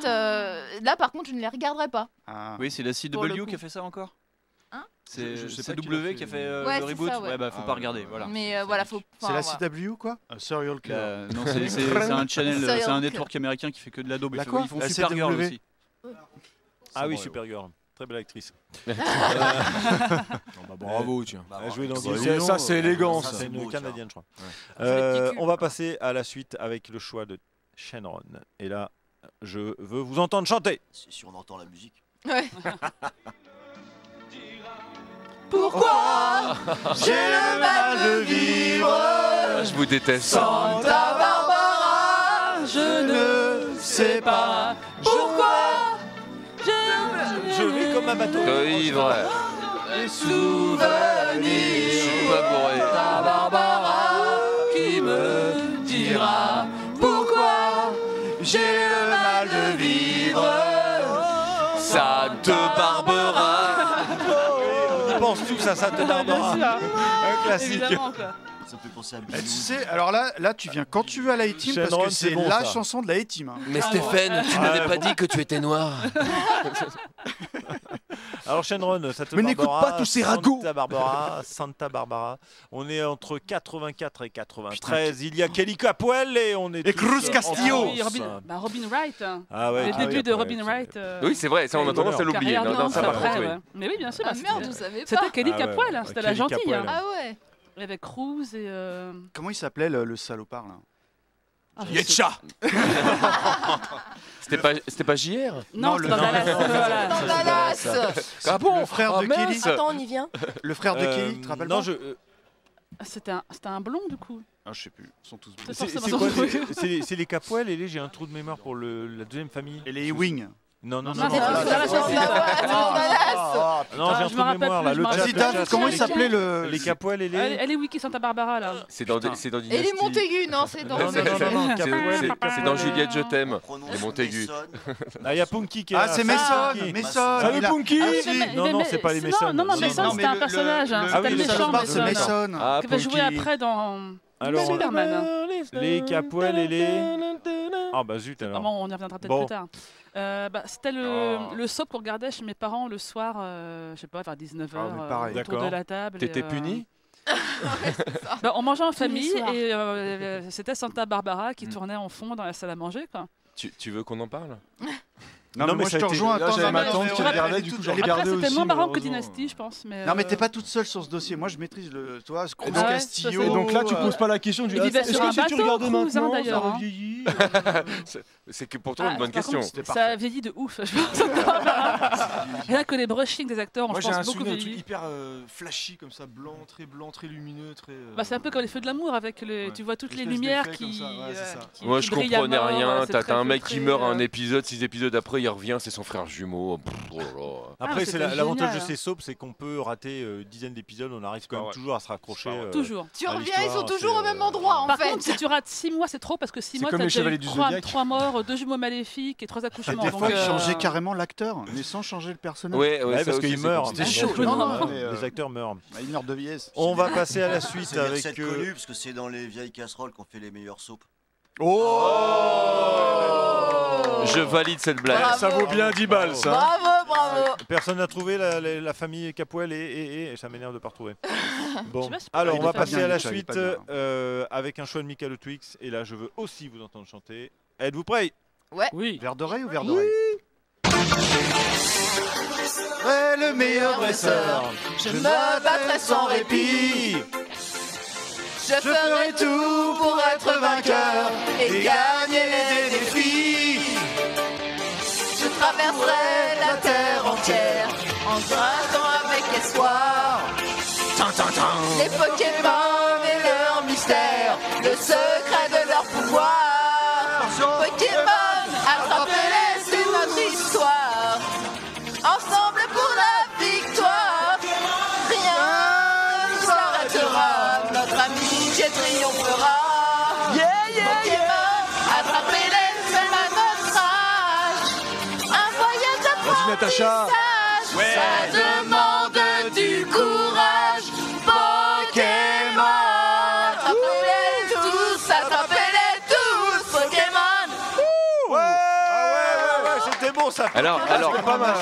là, par contre, je ne les regarderai pas. Ah. Oui, c'est la Pour le CW coup. qui a fait ça encore. Hein C'est Je sais pas CW qui qui l'a a fait. fait Ouais, le c'est reboot. ça, ouais. Ouais, bah faut Ah pas ouais, regarder. ouais. Voilà. Mais voilà, faut. C'est enfin, la voilà. CW ou quoi? Serial Killer. Non, c'est un channel, Serial c'est un killer. network américain qui fait que de la daube. La quoi? Ils font La Supergirl CW. aussi. Ah oui, Supergirl. Très belle actrice. Bravo, tiens. Elle a joué dans bah, des- dis donc. Ça, c'est élégant, Ça, ça. C'est beau, une ça. Canadienne, je crois. les petits culs. On va passer à la suite avec le choix de Shenron. Et là, je veux vous entendre chanter. Si on entend la musique. Ouais. Pourquoi j'ai le mal de vivre? Je vous déteste. Santa Barbara, je ne sais pas pourquoi Je vis comme un bateau. Oui, vrai. les souvenirs. Je suis pas bourré. Santa Barbara qui me dira pourquoi j'ai le mal de vivre. Sainte Barbara. On pense tous à Sainte Barbara. Un classique. Évidemment, quoi. Ça me fait penser à Tu sais, alors là, tu viens quand tu veux à la A-Team parce Shenron, que c'est c'est bon, la ça. chanson de la A-Team. Hein. Mais Stéphane, tu n'avais pas dit que tu étais noir. Alors Shenron, Sainte Mais n'écoute Barbara, pas tous ces ragots. Santa Barbara. On est entre 84 et 93. Il y a Kelly Capwell et on est Et tous Cruz en Castillo. Oui, Robin Wright. Hein. Ah ouais. Les ah débuts oui, de après, Robin c'est- Wright. Oui, c'est vrai, ça on a tendance à l'oublier. Carrière Non, non, de ça ouf par après, contre, oui. ouais. Mais oui, bien sûr. Ah bah, merde, c'était- je savais pas. C'était Kelly Ah ouais, Capwell, ouais, c'était la Kelly gentille. Capwell. Hein. Ah ouais. Avec Cruz et. Comment il s'appelait le salopard là? Ah, je sais- Yetcha. C'était pas JR? Non, le- c'est dans non, Dallas. non, Voilà. Dans Dallas. Ah bon? Le frère Oh, de Kelly. mince. Attends, on y vient. Le frère de Kelly, tu te rappelles Non, pas? je. Ah, c'était un blond du coup. Ah, je sais plus. Ils sont tous bleus. C'est C'est forcément quoi son les- truc. c'est les Capwell et les j'ai un trou de mémoire pour la deuxième famille. Et les Ewing. Non, non, Non, non. c'est non, dans non, Dallas non, aussi. non, non, j'ai un je me trou de rappelle mémoire là. plus, je Le me chat, Vas-y, rappelle le Dave, chat, comment il les- s'appelait le. Les Capwell et les. Elle est Wiki Santa Barbara là. C'est dans Dynasty. Et les Montaigu, non, c'est dans Non, non, non, non, C'est- Capwell, c'est- Capwell. C'est dans Juliette, je t'aime. Prononce Les Montaigu. Mason. Ah, il y a Punky qui est Ah, là. c'est Punky. Mason. Mason. Salut il a- Punky. Ah, Ah oui, si. mais- Non, non, mais- c'est pas les non, Mason. Non, non, Si, Mason, non, c'était mais un personnage. le- C'était Ah oui, le le méchant salopard, c'est Mason. Mason. Ah, Qui va jouer Punky. après dans Alors, Superman. les Capwell et les. Ah bah zut alors. Vraiment, on y reviendra peut-être Bon. plus tard. C'était le soap qu'on regardait chez mes parents le soir, je sais pas, vers 19h, Ah, mais pareil. autour D'accord. de la table. T'étais et, puni? On mangeait en les famille soirs. et c'était Santa Barbara qui tournait en fond dans la salle à manger. Quoi. Tu veux qu'on en parle? Non, Non, mais moi mais je ça te a été- rejoins. Là, Attends, j'avais non, ma mais tante elle qui est regardait, toute- du coup, elle je est- regardais Après, c'était aussi, moins marrant que malheureusement. Dynasty, je pense. Mais, Non, mais t'es pas toute seule sur ce dossier. Moi, je maîtrise le. Toi, Cruz Ah ouais, Castillo. ça, Et donc là, tu poses pas la question. Il vivait sur un bateau, regardes Cruz, hein, maintenant, d'ailleurs, ça hein. revieillit. C'est que pour toi une bonne par question. contre, ça a vieilli de ouf. Je pense. Rien que les brushings des acteurs ont, Moi, je j'ai un pense, beaucoup souvenir de truc vieilli. hyper flashy comme ça, blanc, très lumineux, très. Bah, c'est un peu comme les feux de l'amour avec les, Ouais. tu vois toutes les Espèce lumières d'effet qui, comme ça, ouais, c'est ça. Moi qui je brillent à comprenais mort, rien, c'est t'as très un mec qui feutré, meurt un épisode, 6 épisodes après il revient, c'est son frère jumeau. Pff, oh là là. Après, Ah, c'est c'était l'avantage de génial, ces soaps, c'est qu'on peut rater dizaines d'épisodes, on arrive quand même Ouais. toujours à se raccrocher. Toujours. Tu à reviens, ils sont l'histoire, toujours c'est, au même endroit en Par fait. contre, si tu rates 6 mois, c'est trop parce que 6 C'est mois, comme t'as les déjà Chevaliers eu du 3 Zodiac. morts, 2 jumeaux maléfiques et 3 accouchements. Des donc, fois, ils changeaient carrément l'acteur, mais sans changer le personnage. Ouais, Ouais, ça parce aussi, qu'ils c'est meurent. compliqué. C'était chaud. Non, Non, non, non, mais, Les acteurs meurent. Une heure de vieillesse. On va passer à la suite C'est des avec. recettes connues parce que c'est dans les vieilles casseroles qu'on fait les meilleures soupes. Je valide cette blague. Bravo. Ça vaut bien 10 balles, ça. Bravo, bravo. Personne n'a trouvé la famille Capwell et ça m'énerve de pas retrouver. Bon, Je sais pas si alors il on est va pas passer bien, à la il est suite pas bien. avec un choix de Michael Twix et là je veux aussi vous entendre chanter. Êtes-vous prêts? Oui. Verre d'oreille ou verre d'oreille? Serai le meilleur dresseur, je me battrai sans répit. Je ferai tout pour être vainqueur et gagner les défis. Je traverserai la terre entière en grattant avec espoir. Les Pokémon et leur mystère, le secret de leur pouvoir. Pokémon, attrapez-les, c'est notre histoire. Ensemble pour la victoire. Rien ne s'arrêtera, notre amitié triomphera. Pokémon, attrapez-les, même à notre âge. Un voyage Vas-y, Natacha. d'apprentissage, ça demande du courage. Pokémon, attrapez-les tous, attrapez-les tous. Pokémon. Ouais, c'était bon ça. Alors, pas mal.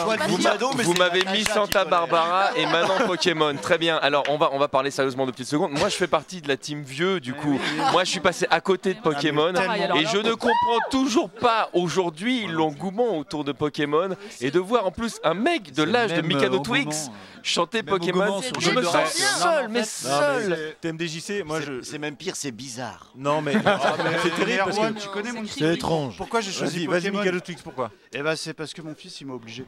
vous m'avez mis Santa Barbara et maintenant Pokémon. Très bien. Alors, on va parler sérieusement de petites secondes. Moi, je fais partie de la team vieux, du coup. Moi, je suis passé à côté de Pokémon Pareil, alors et là, je ne comprends toujours pas aujourd'hui l'engouement autour de Pokémon et de voir en plus un mec de l'âge de Mikado Twix chanter Pokémon. sur Je me Google. sens seul, mais Non, seul. mais TMDJC, moi je. C'est même pire, c'est bizarre. Non mais c'est terrible parce que. Tu connais mon C'est étrange. Pourquoi j'ai choisi Vas-y, Pokémon? Michael Twix, pourquoi? Eh ben, c'est parce que mon fils, il m'a obligé.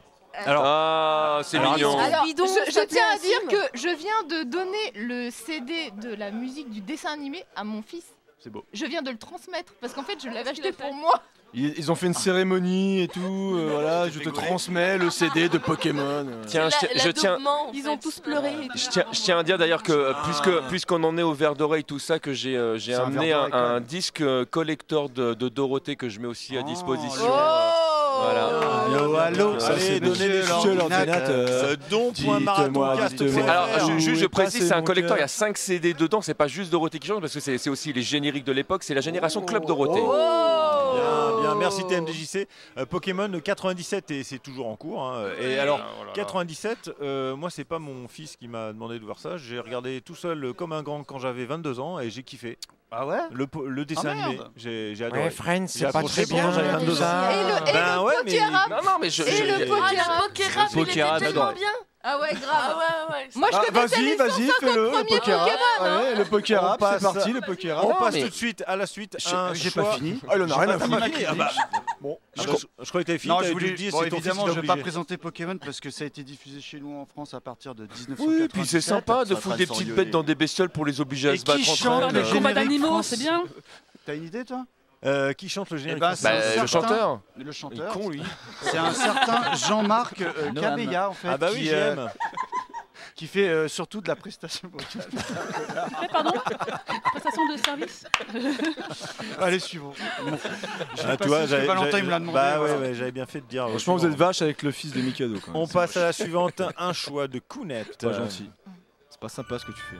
Ah, c'est mignon. Alors, Bidon, je ça tiens à plaît, dire Sim. que je viens de donner le CD de la musique du dessin animé à mon fils. C'est beau. Je viens de le transmettre parce qu'en fait je l'avais acheté pour moi. Ils ont fait une cérémonie et tout. Voilà, je te transmets le CD de Pokémon. Tiens, je tiens. Ils ont tous pleuré. et tout. Je tiens à dire d'ailleurs que puisqu'on en est au verre d'oreille, tout ça, que j'ai C'est un amené verre d'oreille, quand un même. disque collector de Dorothée que je mets aussi à disposition. Voilà. Allô, Allez, donnez les l'ordinateur. Don.marathon. dites-moi. Alors, je précise, c'est un collector, il y a a 5 CD dedans, c'est pas juste Dorothée qui change, parce que c'est aussi les génériques de l'époque, c'est la génération Club Dorothée. Bien, bien, merci TMDJC. Pokémon 97 et c'est toujours en cours. Hein. Et alors 97, moi c'est pas mon fils qui m'a demandé de voir ça. J'ai regardé tout seul comme un grand quand j'avais 22 ans et j'ai kiffé. Ah ouais? Le dessin Ah, merde. animé, j'ai adoré. Friends, J'ai accroché pendant que j'avais 22 ans. Et le Ben ouais, mais Non, mais je. Et le Pokérap. Pokérap, il était Pokérap, tellement j'adore. bien. Ah ouais, grave. Ah ouais. Moi je connaissais les 150 fais-le, le premiers Pokérap. Pokémon. hein. Ouais, le Pokérap, On c'est passe- parti, le Pokérap. On passe mais- tout de suite à la suite. J'ai pas fini. Ah, il en a rien à foutre. Ah bah, bon, je croyais que t'avais fini. Non, t'avais je voulais. tout dit, Bon, c'est ton fils évidemment, qui je t'a vais pas obligé. présenter Pokémon parce que ça a été diffusé chez nous en France à partir de 1997. Oui, puis c'est sympa de ça foutre trace des sans petites gueuler. bêtes dans des bestioles pour les obliger à Et se battre qui entre chante elles. le Combat générique d'animaux, France. c'est bien. T'as une idée, toi? Qui chante le Eh générique ben, français c'est un Le certain- chanteur. Le Il est chanteur. con, lui. C'est un certain Jean-Marc Noam. Cabella, en fait. Ah bah oui, qui, j'aime. qui fait surtout de la prestation vocale. Pardon Prestation de service. Allez, suivons. Ah, tu vois, parce que Valentin il me l'a demandé. Bah ouais, voilà. ouais, j'avais bien fait de dire. Franchement, vous êtes vache avec le fils de Mikado. Quand même. On passe à la suivante, un choix de Kounet. C'est pas gentil. C'est pas sympa ce que tu fais.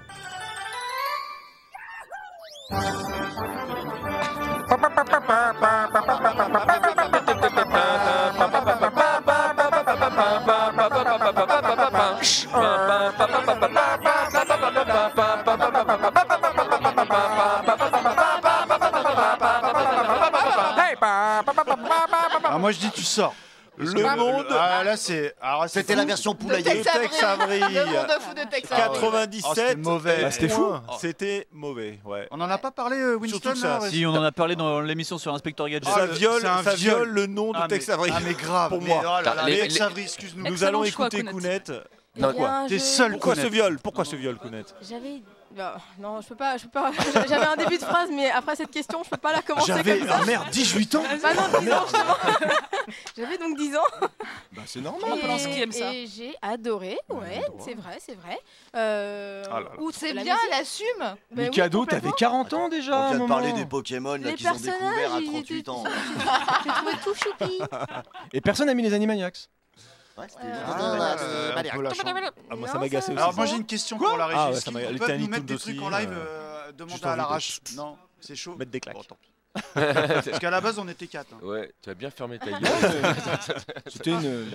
Ah, moi je dis tu sors. Parce Le que monde. Ah là c'est. alors, c'est C'était fou. la version De poulailler. Tex Avery. Le monde fou de Tex Avery. 97. Oh, c'était mauvais. Bah, c'était fou. C'était mauvais, ouais. On en a pas parlé, Winston Surtout que ça, là, Si, on en a parlé dans l'émission sur Inspecteur Gadget. Ah, Ça le- viole, c'est un ça viol. viole le nom de Ah, Tex mais- Avery. Ah mais grave. Pour mais moi. oh là là, Les- Tex les- Avery, excuse-nous. Nous Excellent allons choix, écouter Kounet. Kounet. Eh Non, bien, T'es je- seul, Pourquoi Kounet. ce viol Pourquoi ce viol, Kounet J'avais. Non, je peux pas. J'avais un début de phrase, mais après cette question, je peux pas la commencer J'avais, comme ça. ah merde, 18 ans. Bah non, 10 ans justement. J'avais donc 10 ans. Bah c'est normal. On pense qui aime ça. Et j'ai adoré, ouais, c'est vrai. là là. Outre C'est la bien, musique- elle assume. Bah oui, Mikado, complètement. t'avais 40 ans déjà. On à un vient de parler moment. des Pokémon là, Les qu'ils ont personnages, découvert à ils 38 étaient- ans. J'ai trouvé tout choupi. Et personne n'a mis les Animaniacs. Ouais, c'était un peu la chance. Ah, moi, ça Non, m'agaçait aussi. Alors moi j'ai une question pour la régie. Ah ouais, Est-ce ça qu'ils m'a- les peuvent Tiny nous mettre Toons des trucs aussi, en live juste demander envie à de- l'arrache? Non, c'est chaud. Mettre des claques. Bon, tant pis. Parce qu'à la base on était 4. Ouais, tu as bien fermé ta gueule. C'était une.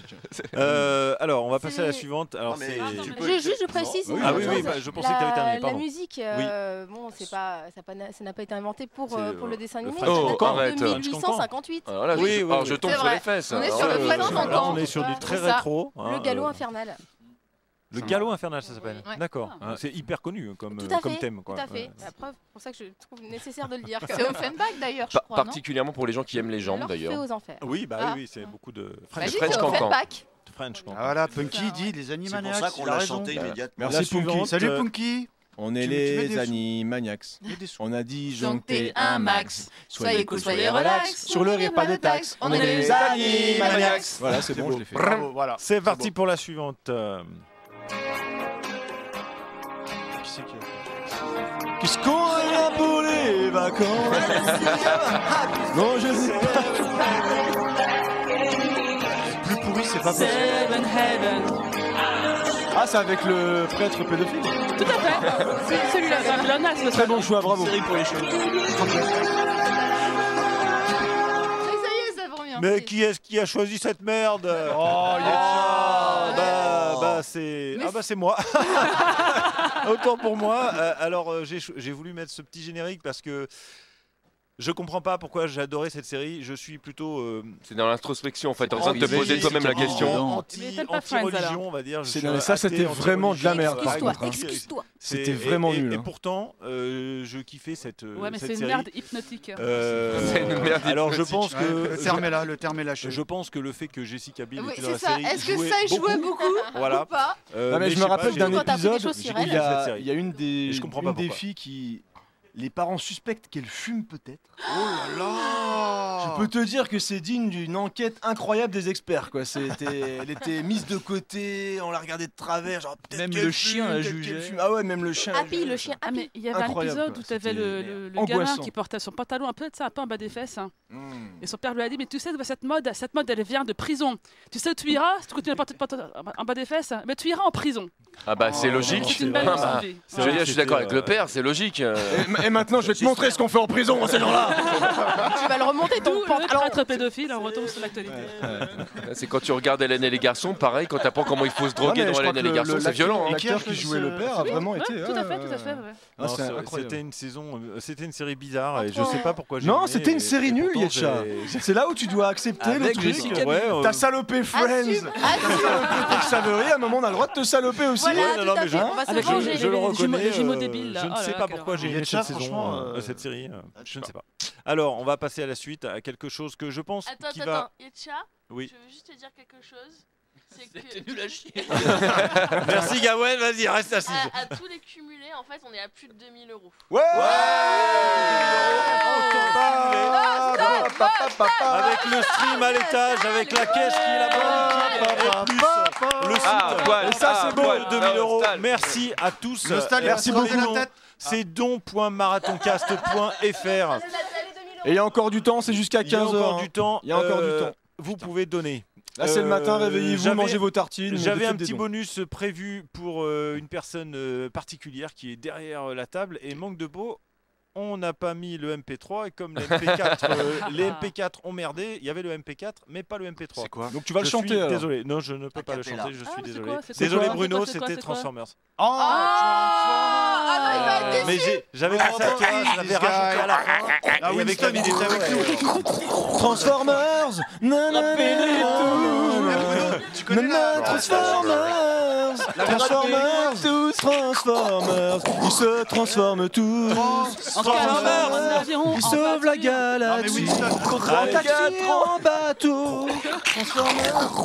Alors, on va passer à la C'est- suivante. Alors, Non, mais c'est. tu peux- Je précise. Non, une Ah autre oui, oui, chose. bah, je pensais que t'avais terminé, La pardon. musique, bon, c'est pas, ça n'a pas été inventé pour C'est, le dessin le animé. French ça date Cancan. de Arrête. 1858. Alors là, Oui, je, oui, alors, oui. je tombe C'est sur vrai. les fesses. On est Alors sur là, le French Cancan. Là, on est sur du très C'est ça. rétro. hein, Le galop infernal. Le galop infernal, ça s'appelle. Ouais. D'accord. Ah. C'est hyper connu comme, Tout à comme fait, thème. Quoi. Tout à fait. Ouais. La preuve, c'est pour ça que je trouve nécessaire de le dire. C'est Offenbach d'ailleurs, je crois. non particulièrement pour les gens qui aiment les jambes Alors, fait d'ailleurs. aux enfers. Oui, bah Ah. oui, c'est beaucoup de Bah, French, dis, French c'est Cancan. Offenbach. French Cancan. Ah voilà, Punky dit les C'est pour Animaniacs. ça qu'on il a l'a raison. chanté immédiatement. La Merci suivante, Punky. Salut Punky. On est Tu mets des les sous. Animaniacs. Et des sous. On a dit Jonctez un max. Soyez cool, soyez relax. Sur le rire, pas de taxes. On est les Animaniacs. Voilà, c'est bon, je l'ai fait. Bravo, voilà. C'est parti beau. pour la suivante. Qui c'est qui a- Qu'est-ce qu'on a pour les vacances? Non, je sais pas. Plus pourri, c'est pas possible. Seven Heaven. Ah, c'est avec le prêtre pédophile. Tout à fait. C'est celui-là. C'est un pléonasme, ça. Très bon choix, bravo. Série pour les cheveux. Ça y est, ça revient. Mais qui est-ce qui a choisi cette merde? Oh, Bah c'est Mais c'est moi. Autant pour moi. Alors j'ai voulu mettre ce petit générique parce que Je comprends pas pourquoi j'ai adoré cette série. Je suis plutôt. C'est dans l'introspection en fait. T'es en train de te poser toi-même la question. Anti-religion, on va dire. Ça, c'était vraiment de la merde. Excuse-toi. C'était vraiment nul. Et pourtant, je kiffais cette série. Ouais, mais c'est une merde hypnotique. C'est une merde. Alors, je pense que le terme est lâché. Je pense que le fait que Jessica Biel était dans c'est la ça. série. Est-ce que ça jouait beaucoup Voilà. ou pas Mais je me rappelle d'un épisode où j'ai il y a une des filles qui. Les parents suspectent qu'elle fume peut-être. Oh là là! Je peux te dire que c'est digne d'une enquête incroyable des experts, quoi. Elle était mise de côté, on la regardait de travers, genre peut-être Même qu'elle le fume, chien la peut-être jugeait. qu'elle fume. Ah ouais, même le chien. Happy, le chien Ah, Happy. mais il y avait un Incroyable, épisode quoi. où tu avais le gamin angoissant. qui portait son pantalon un peu bas des fesses. Et son père lui a dit, mais tu sais, cette mode elle vient de prison. Tu sais où tu iras si tu continues à porter en bas des fesses? Mais tu iras en prison. Ah bah c'est logique. C'est une belle leçon de vie. Je suis d'accord avec le père, c'est logique. Et maintenant, je vais te montrer ce qu'on fait en prison, ces gens-là. Tu vas le remonter ton D'où le pantalon. prêtre pédophile, on retombe sur l'actualité. C'est quand tu regardes Hélène et les garçons, pareil, quand t'apprends comment il faut se droguer dans Hélène et les garçons, c'est violent. Hein. L'acteur qui jouait le père a vraiment été. Tout à fait. Non, c'est incroyable. c'était une saison, c'était une série bizarre et je sais pas pourquoi j'ai. Non, aimé, c'était une et série nulle, pourtant, Yetcha. C'est là où tu dois accepter le Avec truc. Jessica Ouais, T'as salopé Friends. T'as salopé Tex Avery, à un moment on a le droit de te saloper aussi. Voilà, Ouais, non, tout à mais fait. On va Avec se ranger. je le reconnais. les jumeaux débiles, là. Je ne Oh là sais là, pas quelle pourquoi j'ai aimé Yetcha, cette saison, franchement, cette série. Je ne sais pas. Alors, on va passer à la suite, à quelque chose que je pense qui va. Attends, Yetcha, Oui. je veux juste te dire quelque chose. C'est que C'était nul à chier. Merci Gawen, vas-y, reste assise. à tous les cumulés, en fait, on est à plus de 2000 €. Ouais. Avec le stream à l'étage, avec la caisse qui est là-bas, et plus le site. Et ça, c'est beau. 2000 €. Merci à tous. Nostal, il va Merci se raser beaucoup. la tête. C'est don.marathoncast.fr. Et il y a encore du temps, c'est jusqu'à 15h. Il y a encore du temps. Il y a encore du temps. Vous pouvez donner. Là, c'est le matin, réveillez-vous, j'avais- mangez vos tartines. J'avais un faites des petit dons. bonus prévu pour une personne particulière qui est derrière la table et manque de peau. On n'a pas mis le MP3 et comme les MP4, les MP4 ont merdé, il y avait le MP4 mais pas le MP3. C'est quoi? Donc tu vas le Je suis chanter alors. désolé, non je ne peux pas le Acapella. chanter, je suis c'est désolé. quoi, c'est Désolé quoi, Bruno, c'est quoi, c'était c'est quoi Transformers. Ah non, il va être Mais déçu. j'avais pensé à toi, je l'avais rajouté à la fin. Ah, Et avec Winston, il était avec nous. Transformers. Tu connais Nana, Transformers. Transformers. Tous Transformers. Ils se transforment tous. Transformers. Ils sauvent la Ah, mais galaxie. Winston. En taxi, en bateau. Transformers.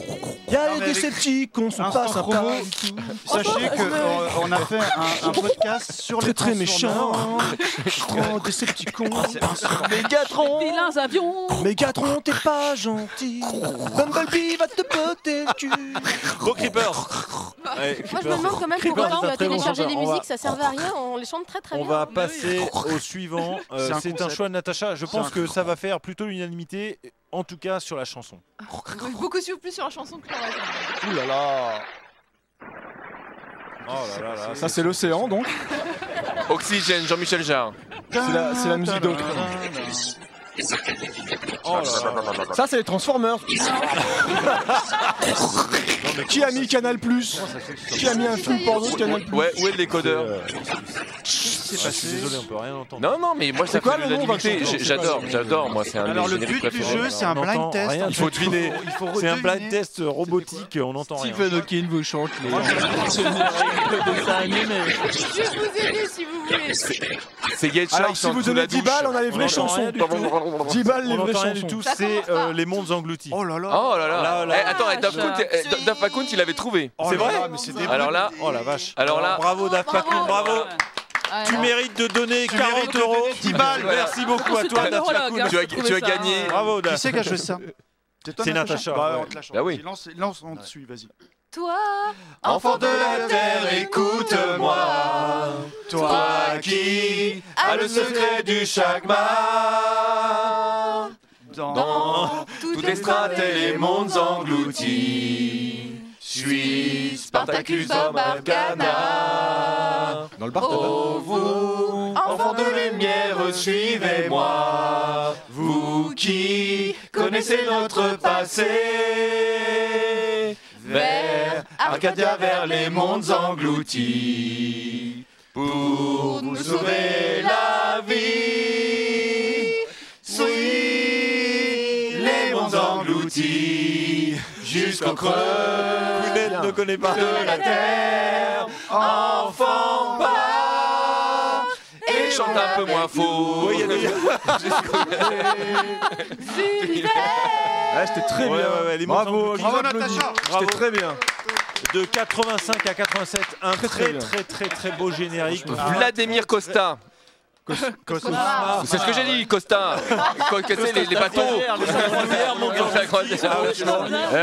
Y'a Non, les mais avec- Decepticons, sont Instant pas sympas promo. du tout. Sachez qu'on a fait un podcast sur Très les très méchant. Transformers. Oh, Decepticons. C'est insupportable. Mégatron. Vilains avions. Mégatron, t'es pas gentil. Bumblebee va te botter le cul. Go Creeper. Ouais, Moi, je me demande quand même Creeper, pourquoi c'est tu un as très bon téléchargé chanteur. les On va- musiques, ça servait à rien, on les chante très très On bien. va passer au suivant. C'est un C'est un concept. choix de Natacha. Je C'est pense un que ça va faire plutôt l'unanimité, en tout cas sur la chanson. Beaucoup plus sur la chanson que le reste. Ouh là là. Oh là là là. Ça, c'est l'océan donc. Oxygène, Jean-Michel Jarre. C'est la musique d'autre. Oh là là. Ça, c'est les Transformers. Qui a mis Canal Plus? Qui a mis un film porno de Canal Plus? Ouais, où est le décodeur? Je suis désolé, on peut rien entendre. Non, non, mais moi ça C'est quoi fait le nom, l'unanimité. Vincent? J'adore, moi c'est un Alors, de le mes génériques but du préférés. jeu, c'est un On blind entend test. rien, il faut deviner. Il faut C'est un blind redeviner. test robotique, on n'entend rien. Stephen Hawking vous chante les dessins animés. Je vais vous aider si vous voulez. C'est Yetcha, Alors, il si chante vous sous la donnez 10 douche. balles, on a les vraies On entend chansons. rien du tout. 10 balles, les On vraies n'entend rien du chansons. tout, Ça c'est commence pas. Les Mondes Engloutis. Oh là là. Oh là là. Là, là. Eh, attends, Daft Punk, il avait trouvé. Oh C'est là vrai là, mais c'est des Alors là, Oh la vache. Alors là- bravo Daft Punk, bravo. Ah, Tu non. mérites de donner Tu 40 mérites de €. donner 10 balles. Merci beaucoup à C'est toi un Daft neurologue, Punk. hein. tu as J'ai trouvé ça, gagné. Bravo Qui Daft. c'est qui a joué ça? toi, C'est Natacha, Bah, ouais. on te la chante. Bah oui. Lance, on te suit, vas-y. Toi, Enfant de la terre, écoute-moi. Toi qui as le secret du chakma. Dans toutes les strates et les mondes engloutis. Suis Spartacus homme Afghana. Dans le bar tabac. Oh vous, enfants de lumière, suivez-moi. Vous qui connaissez notre passé. Vers Arcadia, vers les mondes engloutis. Pour nous sauver la vie. creux Poulette ne connaît pas. de la terre, enfant pas. Et chante un peu moins faux. Oui, il y a des- Ouais, c'était très Ouais, bien. ouais, ouais, les Bravo, montagnes je de vous Bravo, applaudis. Natacha. C'était très bien. De 85 à 87, un Très, très bien. très beau générique. Vladimir Costa. Cosma. C'est ce que j'ai dit, Costa. Quoi que c'est, les bateaux.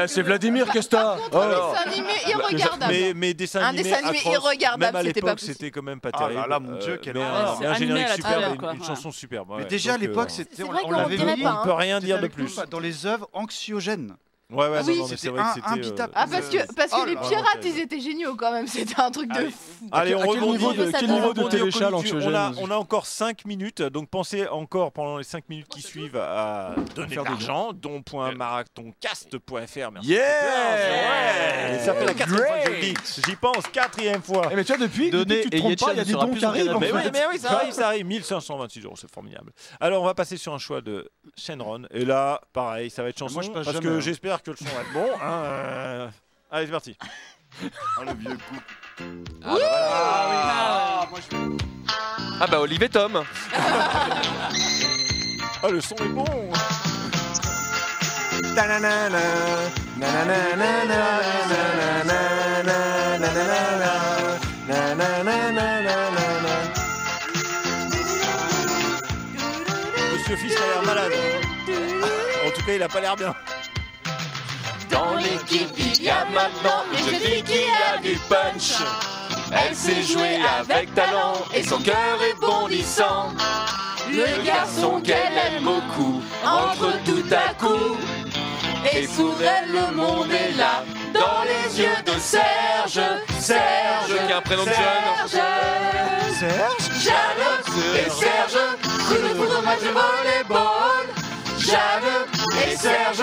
C'est Vladimir Costa. Alors. Dessin animé irregardable. Mais dessin Un animé dessin animé atroce. irregardable, Même à c'était pas l'époque, possible. c'était quand même pas Ah terrible. là là, mon Dieu, quelle mais horreur. un Animé générique à la superbe, télé, et quoi. une chanson superbe. Mais ouais. déjà à Donc, l'époque, c'était, C'est vrai on qu'on l'avait dirait mis. pas, hein. on peut rien C'était dire de avec nous, plus. dans les œuvres anxiogènes. Ouais, ouais, Ah oui. non, mais c'est C'était vrai que c'était. imbitable. Ah, parce que Oh les là là. pirates, ils étaient géniaux quand même. C'était un truc de Allez. fou. Allez, on À quel rebondit. niveau de- quel niveau de rebondit au téléchat, connu du- l'anxiogène on a encore 5 minutes, donc pensez encore pendant les 5 minutes qui suivent à donner de Faire des l'argent, don.maratoncast.fr. Merci. Yeah. Ouais. Ça fait la 4e fois que je le dis. J'y pense, 4e fois. Eh mais tu vois, depuis Donnez que tu te et trompes pas, il y a Yetchen des sera dons plus qui arrivent. en en Mais fait. oui, ça arrive, 1526 €, c'est formidable. Alors, on va passer sur un choix de Shenron. Et là, pareil, ça va être chanson. Moi, je passe parce jamais, que hein. j'espère que le son va être bon. Hein. Allez, c'est parti. Oh, le vieux coup. Ah bah Olivier Tom. Ah, le son est bon. Monsieur Fils a l'air malade. En tout cas, il a pas l'air bien. Dans l'équipe, il y a maintenant une jeune fille qui a du punch. Elle sait jouer avec talent et son cœur est bondissant. Le garçon qu'elle aime beaucoup entre tout à coup. Et pour elle, le monde est là, dans les yeux de Serge. Serge, Qui a un prénom de Serge. Jeanne et Serge, coup de foudre match de volleyball. Jeanne et Serge,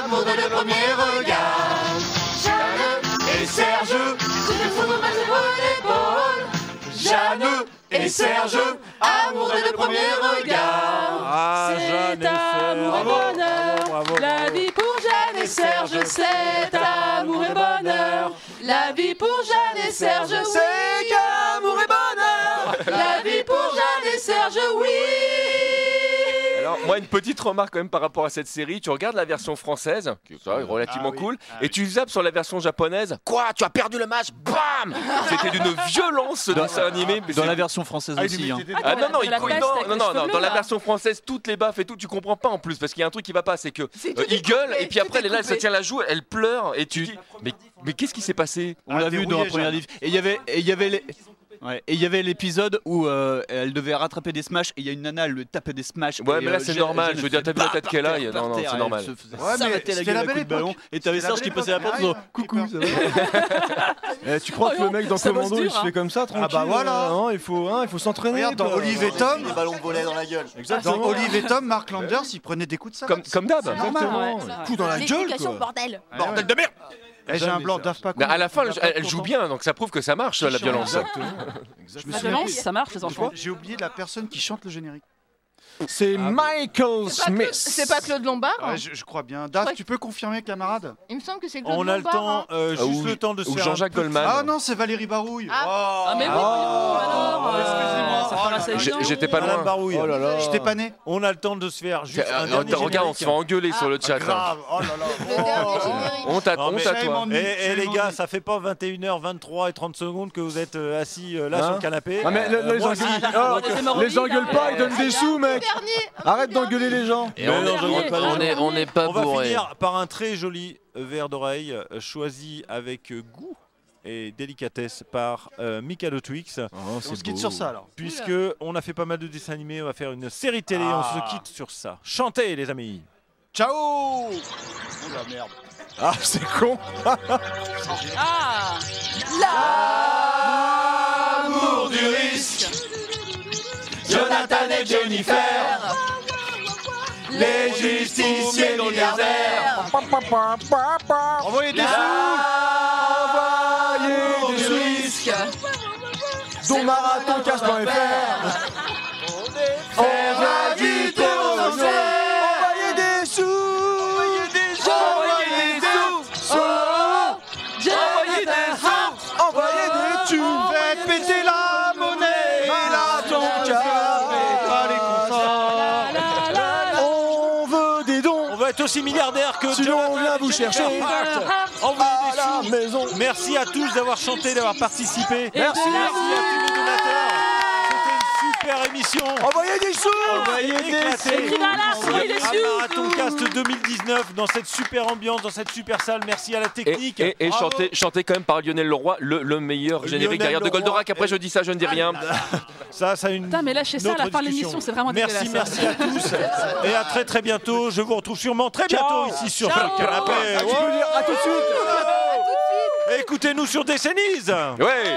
amour de le premier regard. Jeanne et Serge, coup de foudre match de volleyball. Jeanne et Serge, amour de le premier regard. Ah, Jeanne et C'est amour et Serge. bonheur. Bravo, bravo, La vie pour Jeanne et Serge, c'est amour et bonheur. La vie pour Jeanne et Serge, c'est amour et bonheur. La vie pour Jeanne et Serge, oui. Alors, moi, une petite remarque quand même par rapport à cette série. Tu regardes la version française, qui est relativement cool, et tu zappes sur la version japonaise. Quoi? Tu as perdu le match? Bam! C'était d'une violence ce dessin animé. mais Dans c'est- la version française aussi. Hein. Ah non, non, De la peste avec les non, cheveux dans la là. version française, toutes les baffes et tout, tu comprends pas en plus, parce qu'il y a un truc qui va pas, c'est que C'est tout il gueule, découpé, et puis après, tout elle est là, elle se découpé. tient la joue, elle pleure, et tu dis, mais qu'est-ce qui s'est passé? On l'a vu dans la dérouillé, première Jeanne. livre. Et il y avait l'épisode où elle devait rattraper des smashs et il y a une nana, elle lui tapait des smashs. Ouais, et, mais là, c'est Jeanne- normal. Jeanne Je veux dire, fait t'as vu la bah, tête par qu'elle a, terre, non, non, par terre, c'est elle normal. se faisait Ouais, mais s'arrêter la c'était gueule la à belle coups de ballon. époque. Et t'avais C'était la Serge qui belle passait la époque, porte en disant hein, coucou, ça va. Tu crois que le mec dans Ça bosse Commando il dur, se hein. fait comme ça tranquille? bah voilà. hein, il faut s'entraîner. Regarde, dans quoi. Olive et Tom, Des ballons de volet dans la gueule. dans Olive et Tom, Mark Landers, il prenait des coups de salade. Comme d'hab. Exactement. Ouais, c'est vrai. Coup dans la gueule L'explication, quoi. bordel. Bordel de merde! Eh, j'ai un blanc, Daft Punk. Mais à la fin, elle joue bien, donc ça prouve que ça marche, la violence. La violence, ça marche, les enfants. J'ai oublié la personne qui chante le générique. C'est Michael Smith. C'est pas Claude Lombard? Ouais, je crois bien. Daft, tu peux confirmer, camarade? Il me semble que c'est Claude On a le Lombard. temps, hein. juste Ou- le temps de se Ou faire. Jean-Jacques Goldman. Ah non, c'est Valérie Barouille. Ah. Ah, mais oui, alors. excusez-moi. Ça paraissait évident. J'étais pas Madame loin. Barouille. Oh là là. J'étais pas né. On a le temps de se faire juste un dernier Regarde, on se fait générique. engueuler sur le chat. hein. Grave. Oh là là. Le dernier générique. Honte à Non, mais toi. shame on me. Eh les gars, ça fait pas 21h23 et 30 secondes que vous êtes assis là Hein sur le canapé. Ah mais les moi engueule, aussi. les engueule pas, ils donnent des sous mec. Dernier. Arrête d'engueuler les gens. Et Mais on non, est- je vois pas on les est- gens. on n'est pas On va bourré. finir par un très joli verre d'oreille choisi avec goût et délicatesse par Mikado Twix. On se quitte sur ça alors. Puisque on a fait pas mal de dessins animés, on va faire une série télé, on se quitte sur ça. Chantez les amis. Ciao. Oh la merde. Ah c'est con. Ah, L'amour du risque. Jonathan et Jennifer. Les justiciers milliardaires. Envoyez des L'amour du risque. dont marathoncast.fr. On va du terrorisme. Envoyez des sous. Envoyez des sous. êtes aussi milliardaire que Sinon, on vient vous chercher à la maison. Merci à tous d'avoir chanté, d'avoir participé. Merci à tous les donateurs. C'était une super émission. Envoyez des sous. Un Marathon Cast 2019 dans cette super ambiance, dans cette super salle. Merci à la technique. Et chanté quand même par Lionel Leroy, le meilleur générique derrière de Goldorak. Après, je dis ça, je ne dis rien. Ça a une. Putain, mais lâchez ça à la fin de l'émission, c'est vraiment dégueulasse. Merci à tous. Et à très très bientôt. Je vous retrouve sûrement très bientôt ici sur le canapé. Tu peux dire à tout de suite. Écoutez-nous sur Décennies. Ouais.